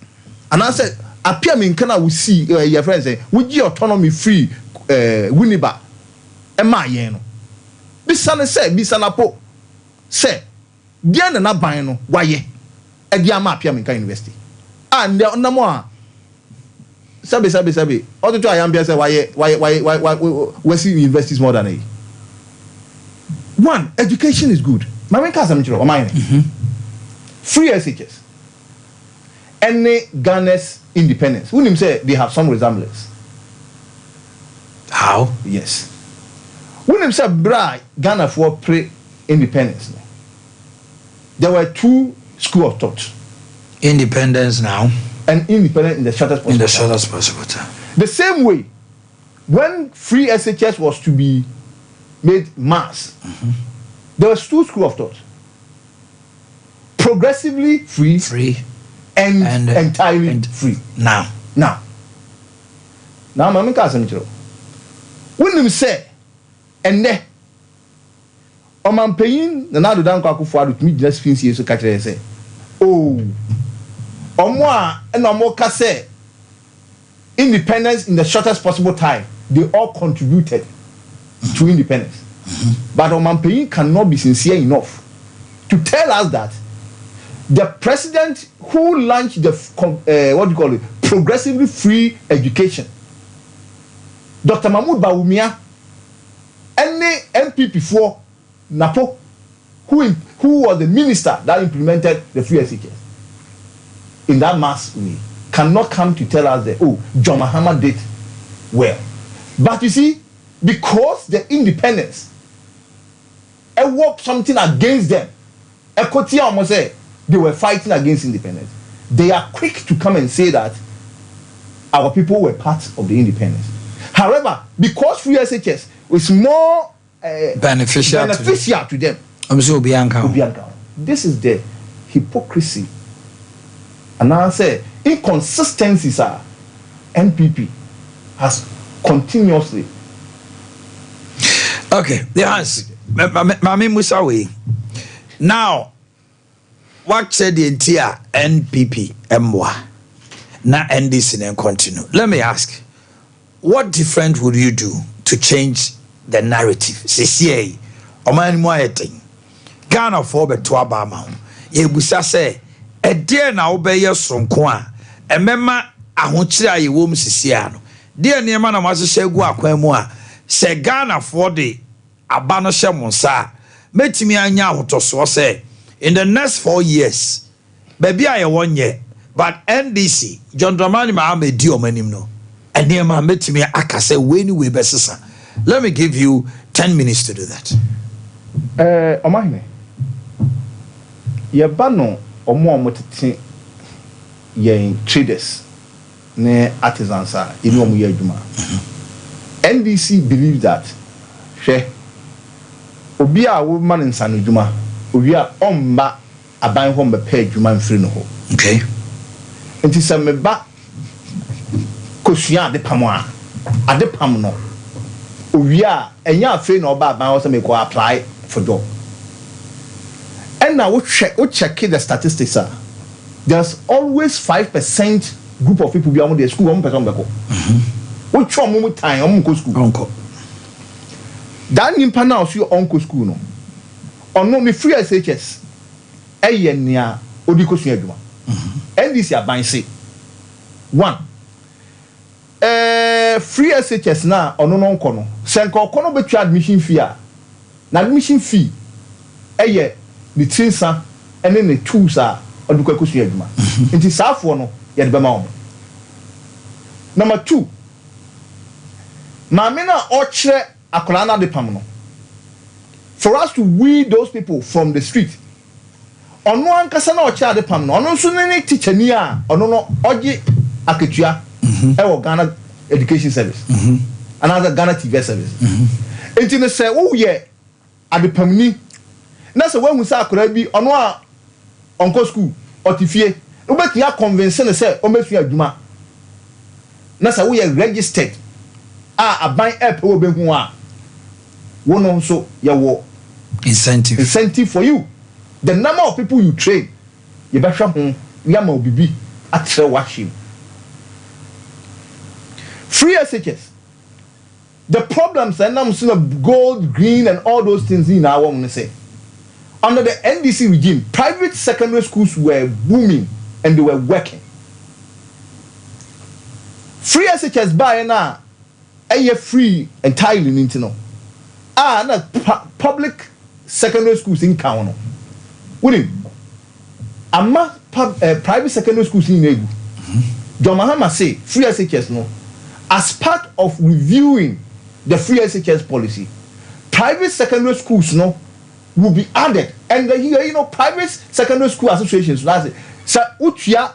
and I said appear me can we see your friends say would you autonomy free Winneba Emma yeno. Bisana say bisana po say dia na ban no waye e dia ma apia menka university and na mo a sabe all the two I am say why we see universities more than a one education is good my menka am chiro o mine free SHS any Ghana's independence who him say they have some resemblance. How? Yes. When him said Ghana for pre-independence, there were 2 schools of thought. Independence now. And independent in the shortest possible time. The same way, when free SHS was to be made mass, there was 2 schools of thought. Progressively free and entirely free. Now, Mama Casemiro. When him say and ne o man paying na do dan kwa kufu adu tumi just fin sie so ka kire say Omwa and Omoka say independence in the shortest possible time. They all contributed to independence. But Omanpeyin cannot be sincere enough to tell us that the president who launched the progressively free education, Dr. Mahmoud Bawumia, any MPP for Napo, who was the minister that implemented the free SHS in that mass way, cannot come to tell us that, oh, John Mahama did well. But you see, because the independence, it worked something against them. Ekotia almost say they were fighting against independence. They are quick to come and say that our people were part of the independence. However, because free SHS was more beneficial to them. This is the hypocrisy. And I say inconsistencies are NPP has continuously. Okay, the answer. Mami Musawi. Now, what said the entire NPP MWA? Now NDC and continue. Let me ask, what different would you do to change the narrative? CCA, Omanhene Yaw, Ghana for beto abama. Ye busa say, e dear na obeye sonko a, e mema ahokyere a ye wom CCA no. Dear niema na masese gu akwan mu a, se Ghana for the aba no hye monsa. Metimi anya ahotoso say, in the next 4 years, baby I 1 year, but NDC, John Dramani Mahama di omanim no. And niema metimi akase weni we besesa. Let me give you 10 minutes to do that. Omanhene yeba no omo tete yen traders ne artisans a inu omo ye adwuma. NDC believe that hwe obi a wo man nsan adwuma obi a omba aban ho mba pa adwuma mfiri no ho. Okay. Nti se meba kosua ade pam a ade pam no obi a enya afiri no oba aban ho se me ko apply for job. And now we check the statistics. There's always 5% group of people beyond the school. 1% beko. We try more time. Uncle school. Uncle. That nimpa now see uncle school no. On no me free SHS. Eye nia odi kosua adwuma. NDC aban say 1. Free SHS na ono no nko no. Senko kono betu admission fee a. Na admission fee eye the trinsa and then the tools are or the question aduma. It is half one yet bema. Number 2. Mamina ochre akolana de pamono. For us to weed those people from the street. Ono ankasa na ochre de pamono. Ono nso ne teacher ni a ono no oje aketua e Ghana Education Service. Another Ghana TV service. Enti ne say wo ye ade pamni. Na se when we say akora bi ono a onko school otifie no betia convince ne say o mesu adwuma na se we registered aban app wo behu a wono nso ye wo incentive for you. The number of people you train you behwa ho ya ma obibi atre washim free SHS. The problems and I'm seeing of gold, green and all those things in our want to say. Under the NDC regime, private secondary schools were booming and they were working. Free SHS by now, a free entirely internal. Na public secondary schools in Kano. Wouldn't private secondary schools in Egu. John Mahama say free SHS no. As part of reviewing the free SHS policy, private secondary schools no will be added, and private secondary school associations. That's it. So, utia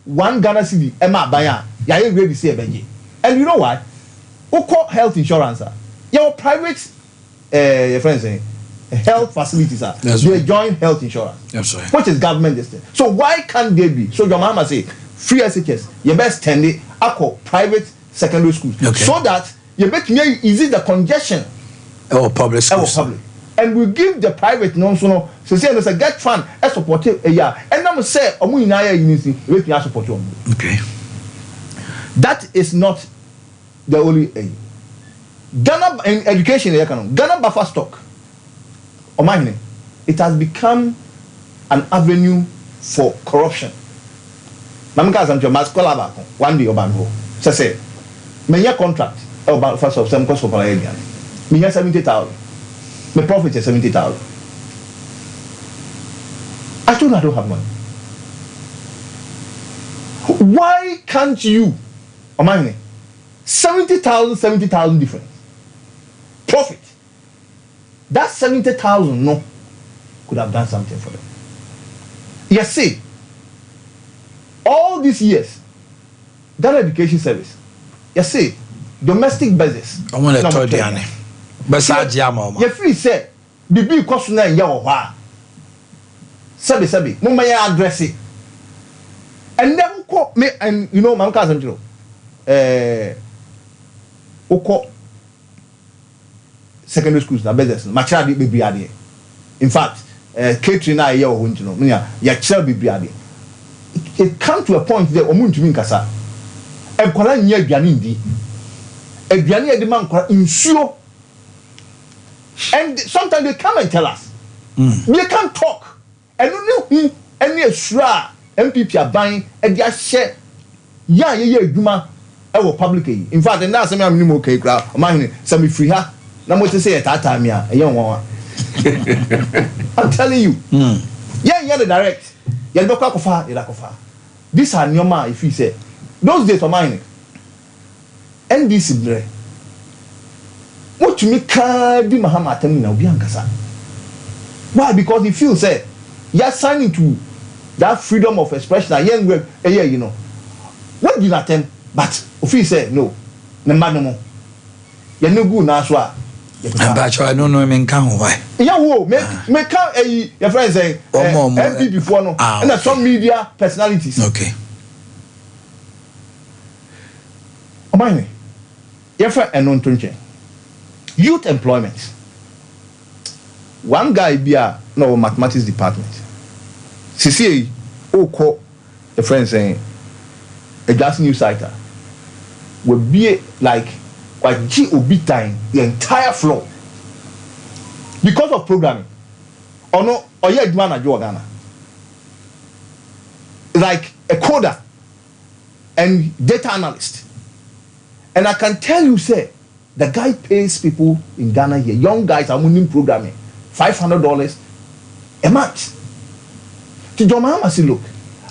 1 Ghana cedi, Emma Baya, ya ain't ready to say Benji. And you know what? Uko health insurance, your private, friends say, health facilities are they join health insurance. That's right. Which is government this thing. So why can't they be? So your mama say free SHS, you best tend it, private secondary schools, so that you bet me easy the congestion. Public schools. And we give the private so say there's a get fund support a year and time say omu nyina ya unity we fit support you. Okay. That is not the only aim. Ghana in education Ghana buffer stock. Omanhene, it has become an avenue for corruption. Namka Sancho must collab one day obango. Say me contract about first of some cost for Palladian. Me 70,000. My profit is 70,000. I told I don't have money. Why can't you, Omanhene, 70,000 difference profit? That 70,000 no could have done something for them. Yes, see, all these years, Ghana Education Service, yes, see, domestic business. I want to tell you, besides Yama, you free say, Bibi cost na yawa. Sabi, mama ya address it. And then me and you know, my cousin Joe, Oko secondary schools na business ma child be ade. In fact, catering na year o no me ya child be ade. It come to a point that omu ntumi nkasa. Enkwala nya aduane ndi. Aduane e de man kwala nsuo. And sometimes they come and tell us. They can't talk. And no any asura MPP aban e dia hye ya ye adwuma e wo public yi. In fact, na asem am ni mo kai kra Omanhene sami free ha na mo te say tata me a ye won. I'm telling you. Yeah, the direct. Yeah, the kofa. These are nyoma if you say. Those days Omanhene. NDC bre. What you make di Mahama atem na obi ankasa. Why? Because he feels say you're signing to that freedom of expression young web you know. What do you attempt? But if he say no, no matter you no good now so. But I don't know him can why. Yeah, make your friends say MP before no and some media personalities. Okay. Omanhene, your friend and non youth employment. One guy be a no mathematics department. CCA call the friend saying a just new citer will be like G obi time the entire floor because of programming. Or no, or yeah, man Ghana. Like a coder and data analyst. And I can tell you, say, the guy pays people in Ghana here, young guys are winning programming, $500 a month. To John Mahama say, look,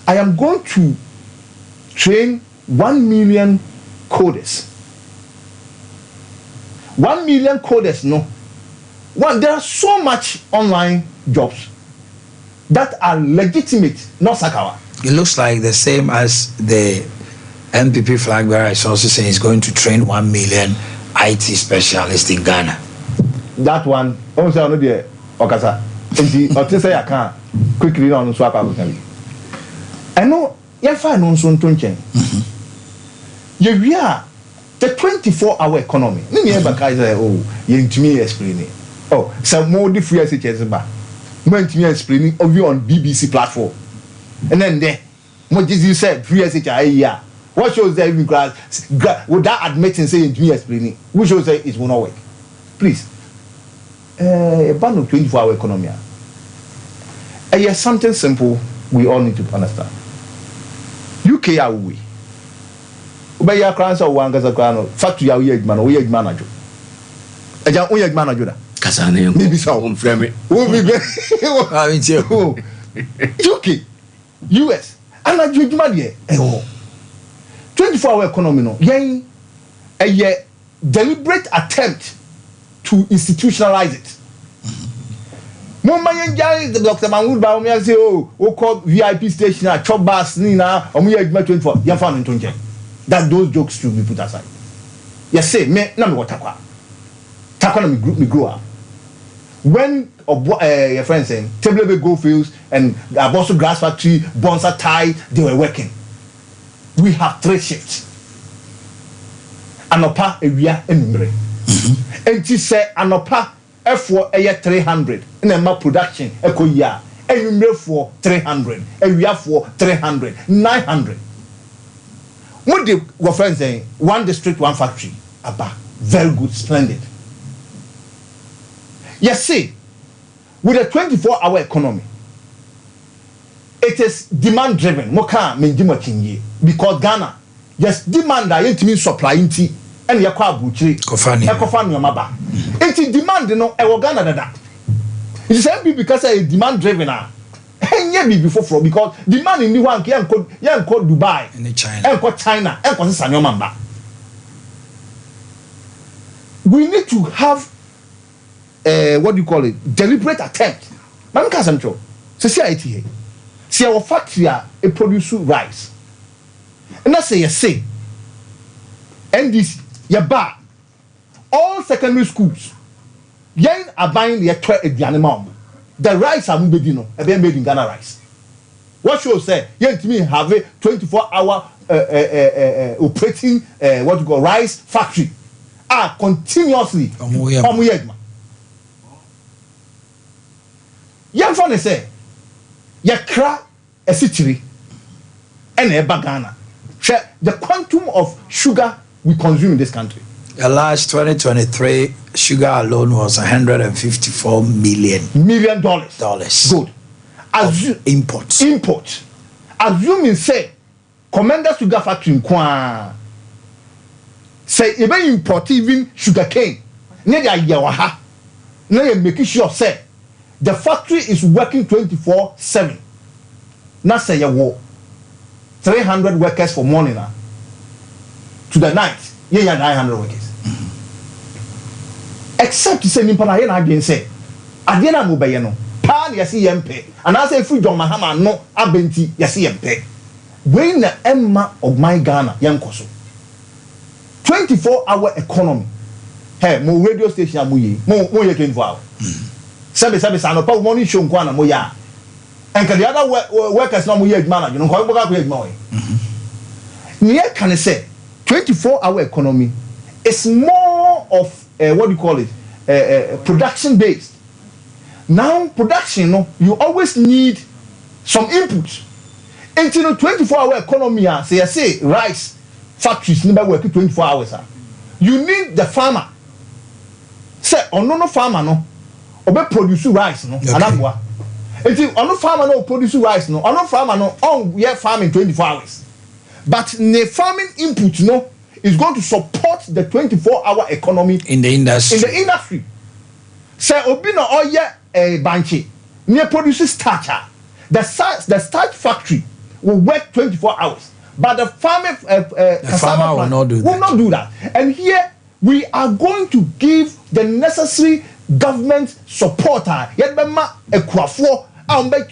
I am going to train 1 million coders. 1 million coders, no. There are so much online jobs that are legitimate, not Sakawa. It looks like the same as the NPP flag bearer is also saying he's going to train 1 million IT specialists in Ghana. That one, I say no there, Okasa. Until say I can quickly on swap out. I know you find on so tonchen. You are the 24-hour economy. Me ever say you intimi explain it. Oh, some more different SHS ba. Mo intimi explain it on BBC platform. And then there, what did you say? Free SHS. What shows that even class without admitting saying to me explaining, which shows that it will not work. Please, a ban of 24-hour economy. Yes, something simple we all need to understand. UK are we? Obey your crowns or one Gazakano, factory are weird man or weird manager. A young weird manager. Kasane, maybe so. Frame Will be UK, US, and I do money. 24-hour economy no yen a deliberate attempt to institutionalize it. Mama yen jai the Dr. Mahmoud ba me say call VIP station at chop bus ni na omo ye 24 yen fa no ntonje. That those jokes should be put aside. Yes say me na me watakwa. Takwa na me grow up. When your friends saying Table Go Fields and Abosso Grass Factory, Bonsa Tie, they were working. We have 3 shifts. Anopa area enumere. And she say anopa F4 300 in a production eko ya Enumere for 300, area for 300, 900. What the friends saying? One district, one factory. Aba, very good, splendid. Yes, see, with a 24-hour economy, it is demand driven. Moka menjima kinye because Ghana yes demand that it means supply inti and yakwa buchiri ekofani yamaba. It demand no e Ghana dada. It is simply because it demand driven ah. Enye be before from because demand in the one yan code Dubai in China and China and Sanyo. We need to have what do you call it? Deliberate attempt. Man can't control. Society. See our factory it produce rice. And I say and this yaba all secondary schools yen are buying the animal. The rice are made in Ghana rice. What should say? Yen to me have a 24-hour operating what you call rice factory continuously. Young funny say Yakra a city and a bagana. The quantum of sugar we consume in this country. The last 2023 sugar alone was $154 million. Good. Import. Assuming say Commander Sugar Factory in Kwan say even import even sugar cane. Near Yawaha. Now making sure say the factory is working 24/7. Now say you work 300 workers for morning to the night. Yeah, 900 workers. Except to say Nimpana yen again say Adiana Mubayano. Pan yasi yempe. And I say free John Mahama no abenti yasi yempe. When the Emma of my Ghana yankoso. 24-hour economy. Hey, mo radio station amuyi. Mo 24 hours. Sabe sanopa morning show nkwana mo ya. And the other workers no mo ya adwuma na, you know, ko boka ko adwuma we. Near can say 24-hour economy is more of what do you call it? Production based. Now production, no, you always need some input. Into the 24-hour economy, say I say rice factories never work 24 hours. You need the farmer. Say no farmer no, obe produce rice no, anabwa. Until no farmer no produce rice no, no farmer no on yeah farming 24 hours. But the farming input no is going to support the 24-hour economy in the industry. Say obino oye banchi near produces starch. The starch factory will work 24 hours. But the farmer will not do that. And here we are going to give the necessary government support. Yet bema ekwafo and they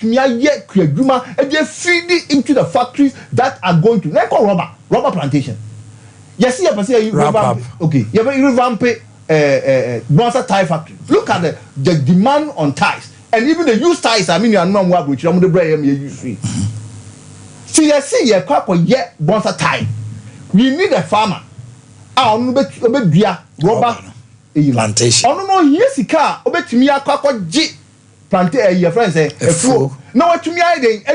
feed it into the factories that are going to rubber plantation. Yes, you revamp. Okay, you revamp Bonsa tie factory. Look at the demand on ties, and even the used ties. I mean, you are not which I'm the brand you use. See, I see a couple yet Bonsa tie. We need a farmer. Rubber plantation. Oh no, yes, he can. Obey to me a couple G plantation. Your friends say a fool. No, to me I didn't.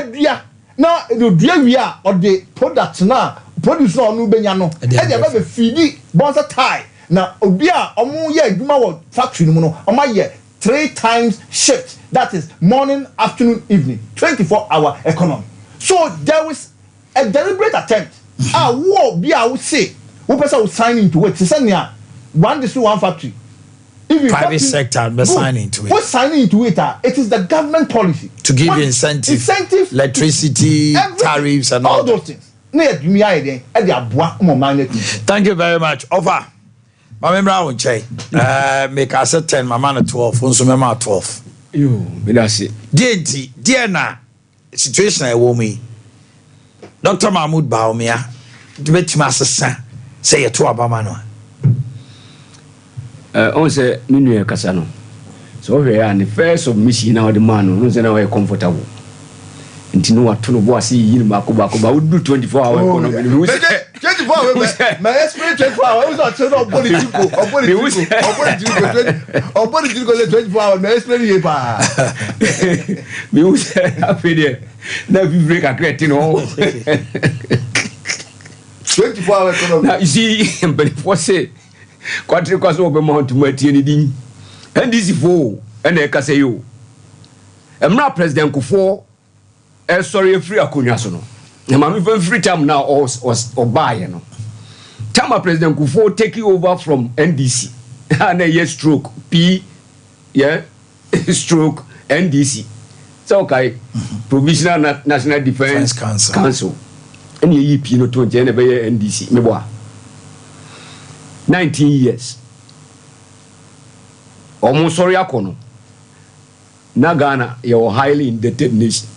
Now the dear we are or the products now. Produce no benyano e dey be feed bonsa tie na obia omo ye adwuma wo factory no no omo ye 3 times shift, that is morning, afternoon, evening, 24-hour economy. So there is a deliberate attempt war be I would say who person will sign into it to one district one factory. If private sector be signing into it. What's signing into it? It is the government policy to give incentive, electricity, tariffs and all those things. Thank you very much. Over. My member won chey. Make us 10, my man 12, unso me ma 12. Yo, me da say. Dear na situation I wo me. Dr. Mahmoud Baumia, betima asesa say ye to abama no. On say me nu kasa no. So we are the first submission now the man no say na we comfortable. Nti no wato no boase yi ma ko ba wo do 24-hour economy. 24 24 hours. My explain 24 hours. Not so no political. Or political 24 hours. My explain here pa. Me who say happy there. Now we break a great, 24 hours. Now you see, but for say, quadri kwaso obe mo to mati ni din. And this for and e ka say you. Emra president Kufuor sorry free akonya so no. Na ma free time now or buy no. Time president Kufuor taking over from NDC. And a stroke P stroke NDC. So okay. Provisional National Defense Council. And ye no to NDC me boa. 19 years. Almost sorry akono. Na Ghana you're highly indebted nation.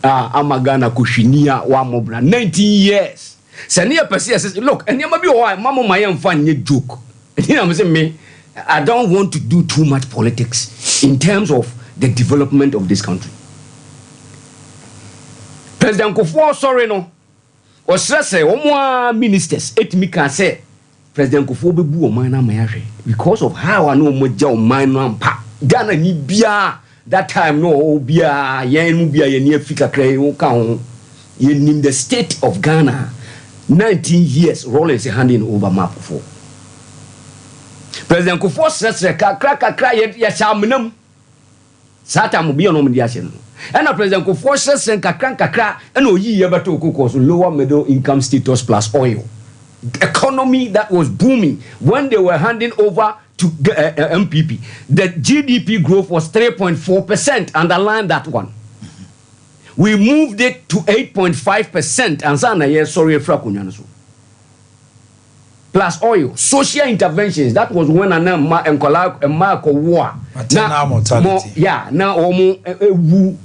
Amagana kushinia wa mobra 19 years. Senior person says look and you be why mama my fan ye joke. You know I'm saying me I don't want to do too much politics in terms of the development of this country. President Kufuor sorry no. O say omo ministers etimi can say President Kufuor be bu oman na mayahwe because of how I know moja oman no ampa. Ghana ni bia that time no bia yen mu bia yen Africa kray won ka ho yen the state of Ghana 19 years Rollins handing over map for President Kufuor stress kakra ya chamnam sata mo bia no mo dia hye no and President Kufuor stress kakra and oyi ye beto kokos lower middle income status plus oil economy that was booming when they were handing over to MPP. The GDP growth was 3.4%. Underline that one. We moved it to 8.5%. And sana yes, sorry, frakunyanso. Plus oil, social interventions. That was when Marco war. Maternal mortality. Now omo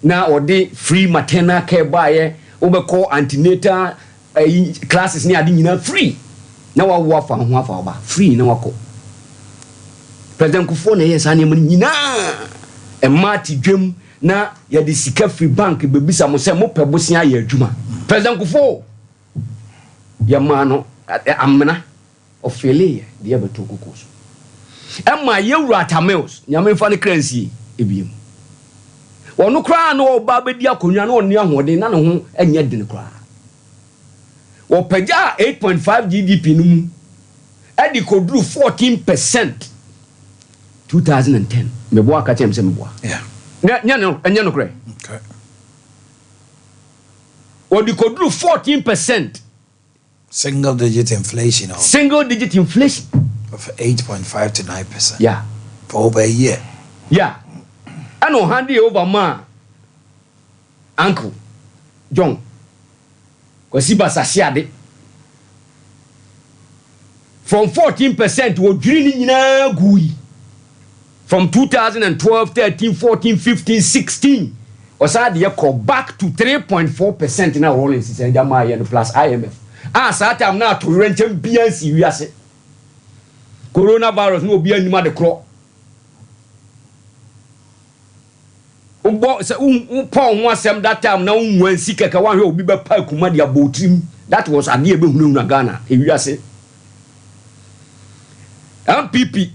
now or the free maternal care by call antenatal classes near the free. Now I war for free now I President Kufuor na yes ani nyina e mati dwem na ya de sika free bank bebisa mo se mo pebosia ya adwuma President Kufuor ya mano amna ofele de ya beto kokoso e ma yewura tamels nyame fa ne kransi ebiem wono kra na oba bedi akonwa na oni ahode na ne ho enye de ne kra wo pagya 8.5 GDP num e di kodru 14% 2010 me boa ka chem se me boa nya no kre okay or the could do 14% single digit inflation of 8.5 to 9%. Yeah, for over a year. Yeah, I know handy over ma uncle John kwasiba sasiade from 14% wo dwini nyina gui from 2012 13 14 15 16 osade ye call back to 3.4% na rolling season jama ye plus IMF sat am na to rentem biansi wiase coronavirus no obi anima de kro se pon ho asem that time na unwansi keka wan hwe obi be pa kuma dia botrim that was ade e be hunu na Ghana e wiase MPP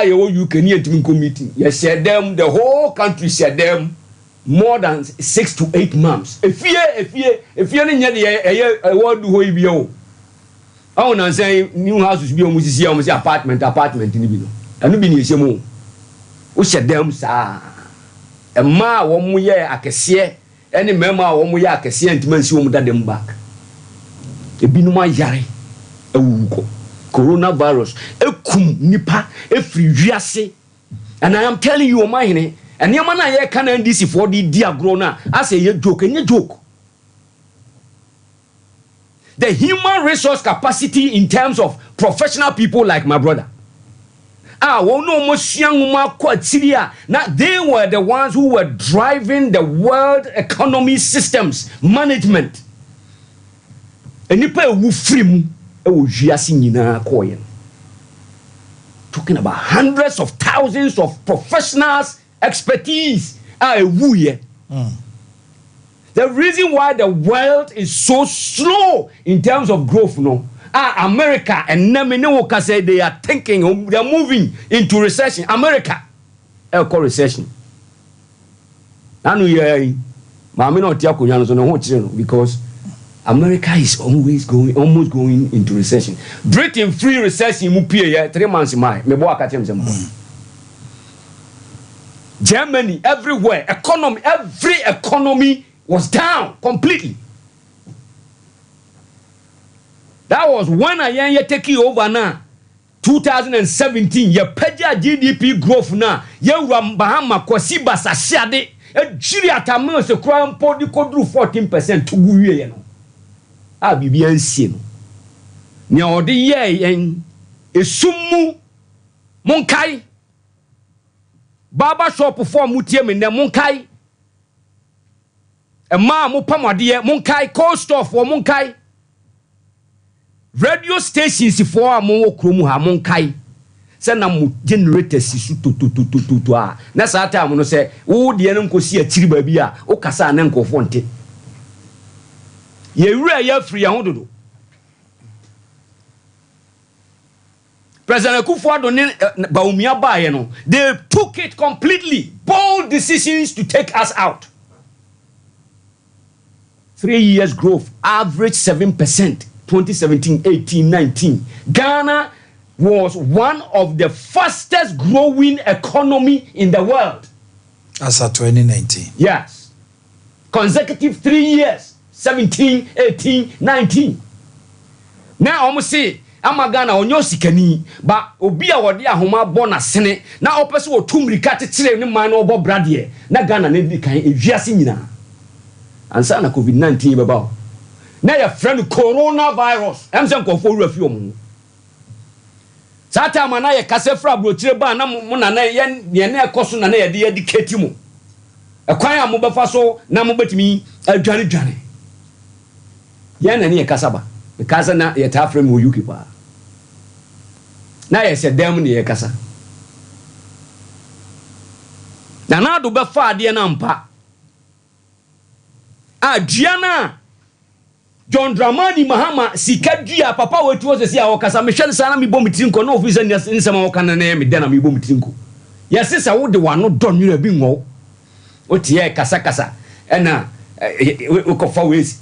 you can hear committee. Yes, said them, the whole country said them more than 6 to 8 months. If you're in the what do we be? I want to say new houses be almost apartment in the middle. And be near some. Who said them, sir? A ma 1 year I can see any member 1 year I can see and mention that them back. A binuma yare a wuko. Coronavirus ekum nipa efri wiase and I am telling you Omanhene and yama na ye kan NDC for the dia grow na as a joke any joke. The human resource capacity in terms of professional people like my brother wono mo sianuma kwatiria na they were the ones who were driving the world economy systems management enipa ewu free mu talking about hundreds of thousands of professionals expertise The reason why the world is so slow in terms of growth, America and Nemenewoka say they are thinking, they are moving into recession. America, call recession. I know because America is almost going into recession. Britain free recession 3 months in my Germany everywhere every economy was down completely. That was when I take over now. 2017 ye peja GDP growth now. Ye Bahama Kwasi Basasiade Jiri atame se kura mpo di kodru 14% to guwie ye no. A bibia nsie no. Nya ode ye yen esumu monkai. Barber shop for mutie me ne monkai. Ema mo pamade monkai, cold store for monkai. Radio stations for amon okromu ha monkai. Say na mo generators su to a na sa time no say wo de no nkosi akiri ba bi a wo kasa na nkofo nte ye wura ya free ahododo. President Akufo-Addo ne Baumia bae no, they took it completely, bold decisions to take us out. 3 years growth, average 7%, 2017, 18, 19. Ghana was one of the fastest growing economy in the world. As of 2019. Yes. Consecutive 3 years, 17, 18, 19. Now, I'm say, I'm Ghana onyo sikani, but obi a wodi ahoma bona sene, na opese wo tumrika tetire ne man no obo brade, na Ghana ne di kan ewiase nyina. Ansa na COVID-19 beba. Na ya friend coronavirus, emse nkofo wura fi omu. Sata ma na ye kase fra brochire ba na mo na ye na ekoso na ye de educate mu. Ekwan a mo befa so na mo betimi adwane. Ye na ne ye kasa ba. Because na ye ta frame wo UK pa. Na ye se dem ne ye kasa. Na na do be fa ade na mpa. A Diana John Dramani Mahama sika dua papa wetu wo se ya wo kasa me hwe sana me bom tinko na ofisa nsema wo kana na me dana me bom tinko. Ye se sa wo de wano donwira bi nwo. O tie kasa na ukofa wes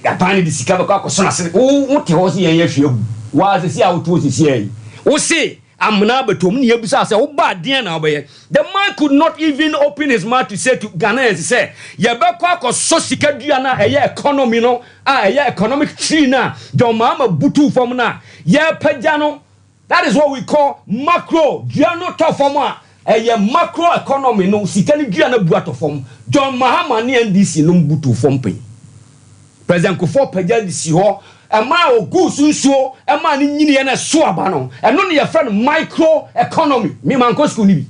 apani di sika ba ko so na se wo te ho se yen yahwe wa se sia wo to se sia yi wo se amna betom ne yabisa se wo ba den na obaye. The man could not even open his mouth to say to Ghanaians say ye be ko so sika dua na eye economy no eye economic tree na don mama butu form na ye pagya no. That is what we call macro dua no to form a macro economy no sika ni dua na buato form. John Mahama ni NDC no butu form pe. President Kufo pagya di si ho ema ogu sunsuo ema ni nyini ye na so aba no eno ne your friend micro economy me man ko school ni bi.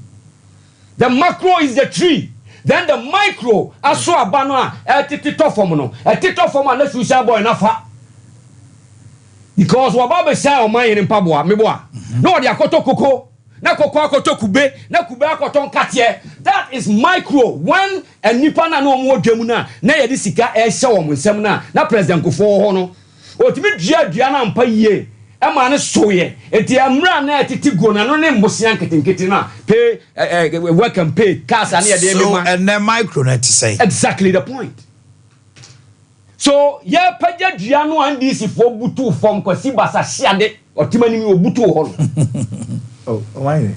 The macro is the tree, then the micro aso aba no a tito form no tito form na social boy na fa because wa ba be sha Omanhene mpaboa meboa no de akoto koko na koko akoto kube na kube akoto nkatie. That is micro. When a nipa na no mo dwam na ye de sika e hye wo nsem na president Kufo ho no otimi dua na mpa yie e ma ne soye enti amra na etiti go na no ne mbosia nketenkete na pay work and pay cars and ye de me ma and then micro net say exactly the point. So ye pagya dua no andisi fo butu form kwasi basa hyeade otimani mi obutu ho no Why?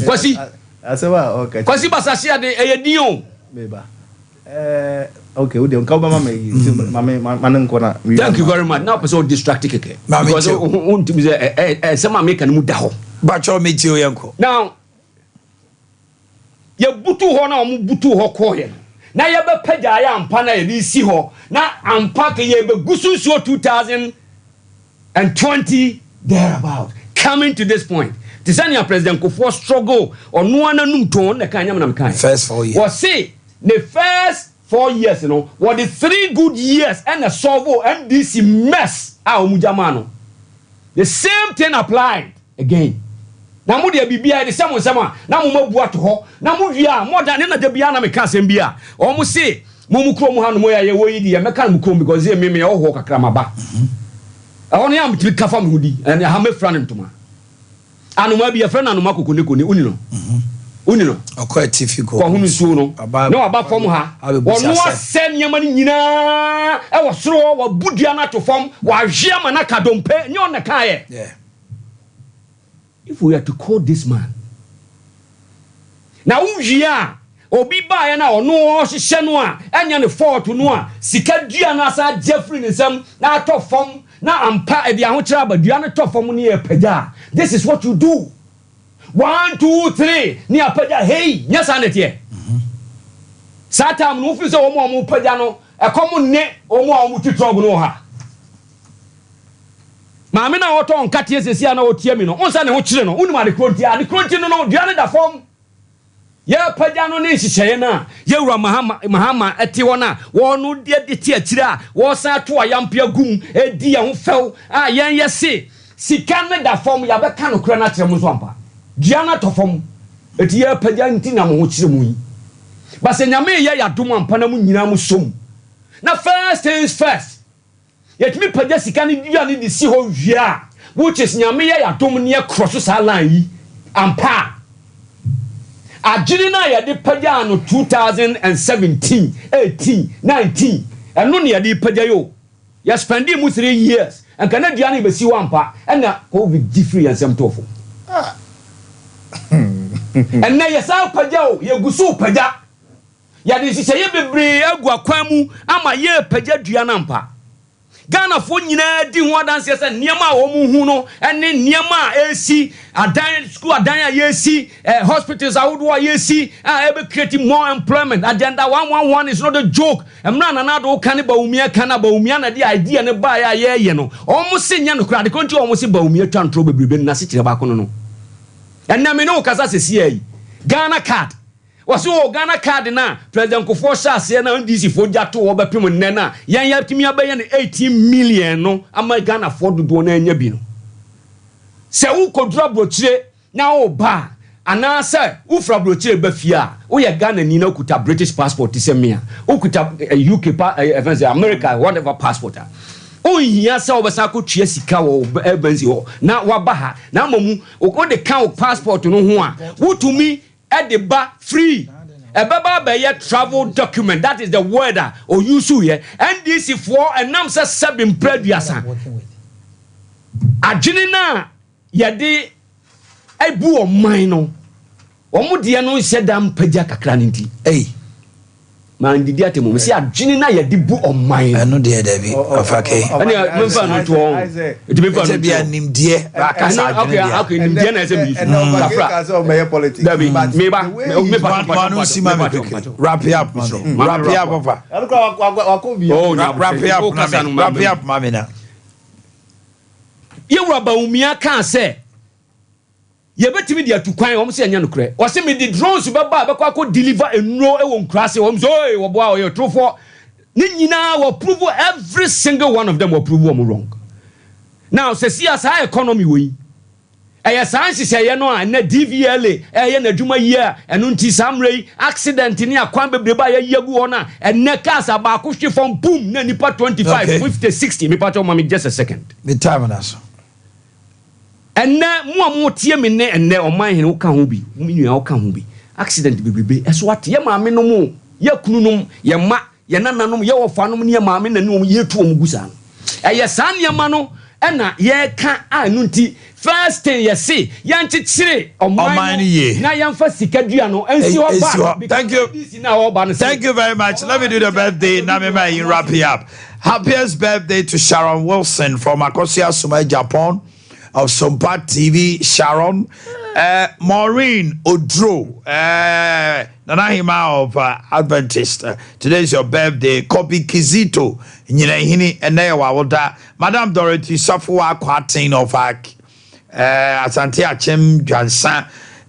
Kwasi Asewa okay. Kwasi basa hyeade eyedion Beba. Okay, we don't come mama na. Thank you very much. Now person distracted keke. Because unti say some make an mu da ho. Ba cho me ti o yenko. Now ye butu ho na omu butu ho ko ye. Na ye be pagya ya ampa na ye di si ho. Na ampa ke ye be gusunsuo 2020 thereabout. Coming to this point. Tisania President Kufo struggle or no one num ton na kan nyam na kan. First 4 years. Was say the first 4 years, what the 3 good years and a solve and this mess our mujamano. The same thing applied again. Namu de bibia the same sama na mo mabuato ho na mo wia more than na de bia na me ka sem bia o mo say Mumu krom ha no mo ya ye wo yi di ya meka mu krom because ye me o ho kakra maba. Ahon ya mtimi kafa me hudi and ha me fra ne ntoma. Anoma bi ya fra na anoma kokone kone uni no. Uni no. Akwa tifi ko. Ko hunu su no. No aba fom ha. Ono asem nyama ni nyina e wo soro wo budua na to fom wo ahwe ama na kadompe nye on na kae. Yeah. If we are to call this man. Now uwia obi ba ya na ono hihye no a enya ne fort no a sika dua na sa Jeffrey ne sam na to fom na ampa e dia ho kira badua na to fom ne e pagya. This is what you do. 1 2 3 ni apaja hey nya sanete satam no fi so omo paja no e kom ne omo titog no ha maame na oto nkate esesi na otie mi no onsa ne ho kire no unima de kronti no duane da fom ye paja no ne hihye na ye wura mahama eti wona wonu de ti akire a wo san to ayampia gum edi ya ho few a yen yese sika ne da fom ya be ka no kra na kire mu so ampa Diana tofom eti ye pagya nti na mo ho kire mu yi ba se nyame ye ya dom ampa na mu nyina mu som na first things first yet me pagya sika ne dia ne di si ho hwia which is nyame ye ya dom ne cross sa line yi ampa agiri na ye de pagya no 2017 18 19 eno ne ye de pagya yo ya spendi mu 3 years and kana dia ne be si wa ampa na covid different ansem tofo and na yesa pagya o ye gusu pagya ya de sise ye bebre agu akwan mu ama ye pagya dua na mpa Ghana fo nyina di ho adanse se niema a wo mu hu no ene niema a esi adan school adan a yesi hospitals awodo a yesi ebe create more employment agenda 111 is not a joke emra na na do kan ba umia kan ba umia na di idea ne ba ya ye no omo se nya no kra de konti omo se ba umia twantro bebrebe na se kire ba kono no ena me no kasa se sie Ghana card waso Ghana card na president Kofo Shase na NDC fo jato wo bepem nne na yan ya timi abaye na 18 million no ama Ghana for do na anya bi no se wo kodura brochire na wo ba ana se wo fra brochire ba fia wo ye Ghana ni na kuta British passport se me a wo kuta UK America whatever passport a o hia se obesa ko tue sika wo ebansi ho na waba ha na mamu o de kan passport no ho a wotumi e de ba free ebaba be ye travel document that is the word o use here NDC for enam se sebim praduasa agini na ye de ebu o man no omo de no sedam pagya kakra nti man didi atemu se agini na ye de bu o man eno de bi afake ani memfa no to on eti memfa no bia nimdie akasa agini dia okay nimdie na se bi ka se o meye politics me ba wrap it up papa wrap it up mami na ye waba umia kan se ye betimi dia tukwan o se anya no kre o se me di drones be ba be kwa ko deliver enro e wo nkrase o so e wo boa o ye trofo ni nyina wo prove every single one of them wo prove them wrong now se see as high economy we e science se ye no na DVLA e ye na dwuma yi a eno nti samrei accident ni akwan bebre ba ye yagu ho na enne cars aba ko hwe from boom na nipa 25 50 60 me patch on me just a second the time na so enne mo tie me ne enne Omanhene wo ka ho bi nua wo ka ho bi accident bebrebe eso ate ye maame no mu ye kununum ye ma ye nananom ye wofanom ne ye maame nanom ye tu omugusa eye san ye ma no ena ye ka anu nti first thing ye see ye nchichire Omanhene na ye mfa sika dua no ensi ho ba thank you very much. Let me do the birthday na me may wrap it up. Happiest birthday to Sharon Wilson from Akosia Sumai, Japan, of Sompa TV, Sharon. Maureen Odro, Nanahima of Adventist. Today is your birthday. Kopi Kizito, Nyinahini, Enewa Woda, Madame Dorothy Safua Kwatin of Asante Achem Jansan,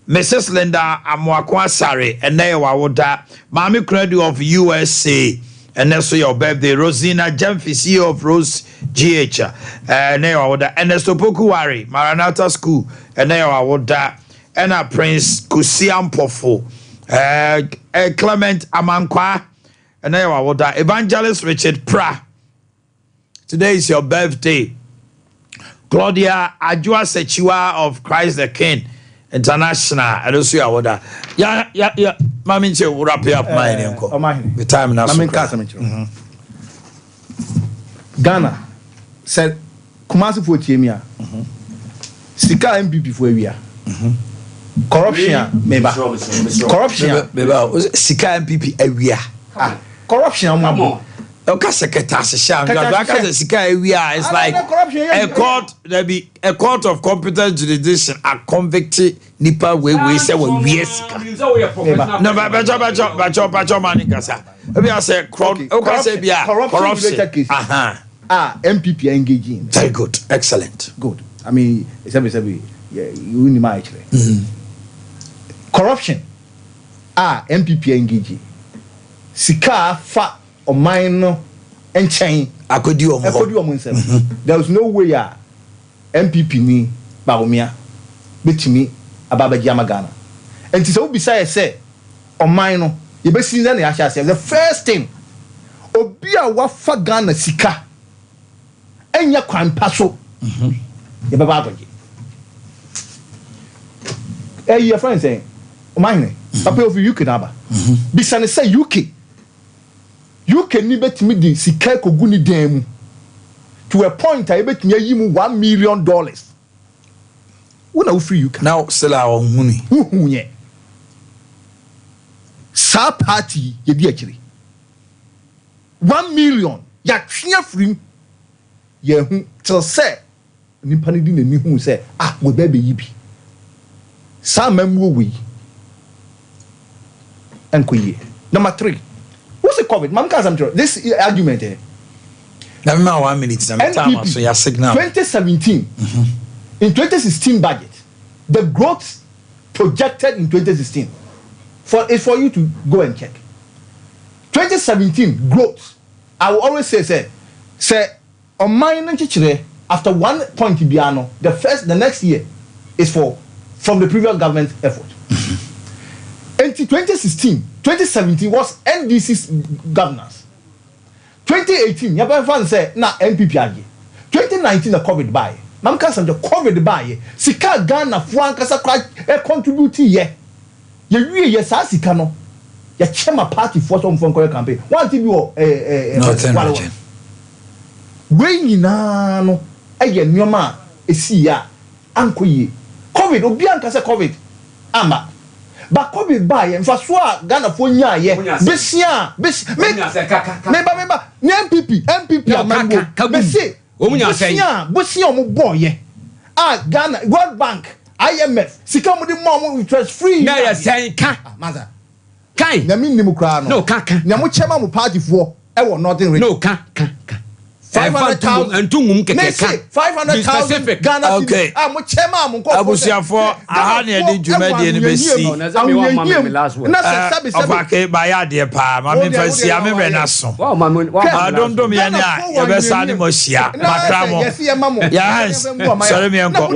Mrs. Linda Amwakwasare, Enewa Woda, Mami Credu of USA. And also your birthday, Rosina Jemfi, CEO of Rose GH, Ernesto Pokuwari, Maranatha School, and Prince Kusiam Pofo, Clement Amankwa, And then what that Evangelist Richard Pra. Today is your birthday. Claudia Ajua Sechiwa of Christ the King International. I don't see what that. Yeah. Mami che will wrap up my name. The time now. Ghana said Kumasi for Chemia. Sika MPP for Ewia. Corruption, meba. Corruption, meba. Sika MPP Ewia. Corruption, mama. Okay, secretary, Sika Ewia. It's like a court of competent jurisdiction. A convicted nipa we say we Sika. No, bacho mani kasa. Maybe I say corruption. MPP engaging. Very good, excellent. Good. I mean, it's every you need my actually. Corruption. MPP engaging. Sika fa or mine and chain. I could do there was no way MPP ni Baumia bet me Ababa Jamagana. And so beside say or mine, you be seen the the first thing. Obia wafa Ghana Sika. Enya kwan paso ye baba abaje your friend saying Omanhene papa of UK na ba bisane say UK ni betimi di sika kogu ni dan mu to a point I betimi ayi mu $1 million wona wo free UK now still our huni ye sa party ye di akire 1 million ya twea free yehu till say nipa ni di na ni hu say we be yibi sa mamu we enkoye. Number 3, what's the COVID? Mam can this argument now me 1 minute na me time so ya signal 2017 in 2016 budget the growth projected in 2016 for you to go and check 2017 growth. I will always say on my after 1 point biano, the next year is from the previous government effort. Until 2017 was NDC's governance. 2018, Yaban said, na MPP agi. 2019 the COVID buy. Mamka some the COVID buy. Sika Ghana Frankasa contribute ye. Ye sa sika no. Ya chema party for some campaign. One TV we nyina no eye nneoma esi ya ankoye COVID obi anka se COVID ama ba COVID ba ye mfa so a Ghana fo nya ye besia meba ni MPP amango besi omunya sen besia omo boy ye Ghana World Bank IMF sika mo di mo interest free na ya sen ka maza kai na min nimu kra no no ka na mo chema mo party fo e wo nothing no ka 500,000 and 500,000 Ghana. Okay. Abusiafo ahane de dwumade ne besi. Ofake bayade pa ma me fasi ame bre na so. Adondom ye ne a ye besa ne mo hia. Makramo. Ya sorry me enko.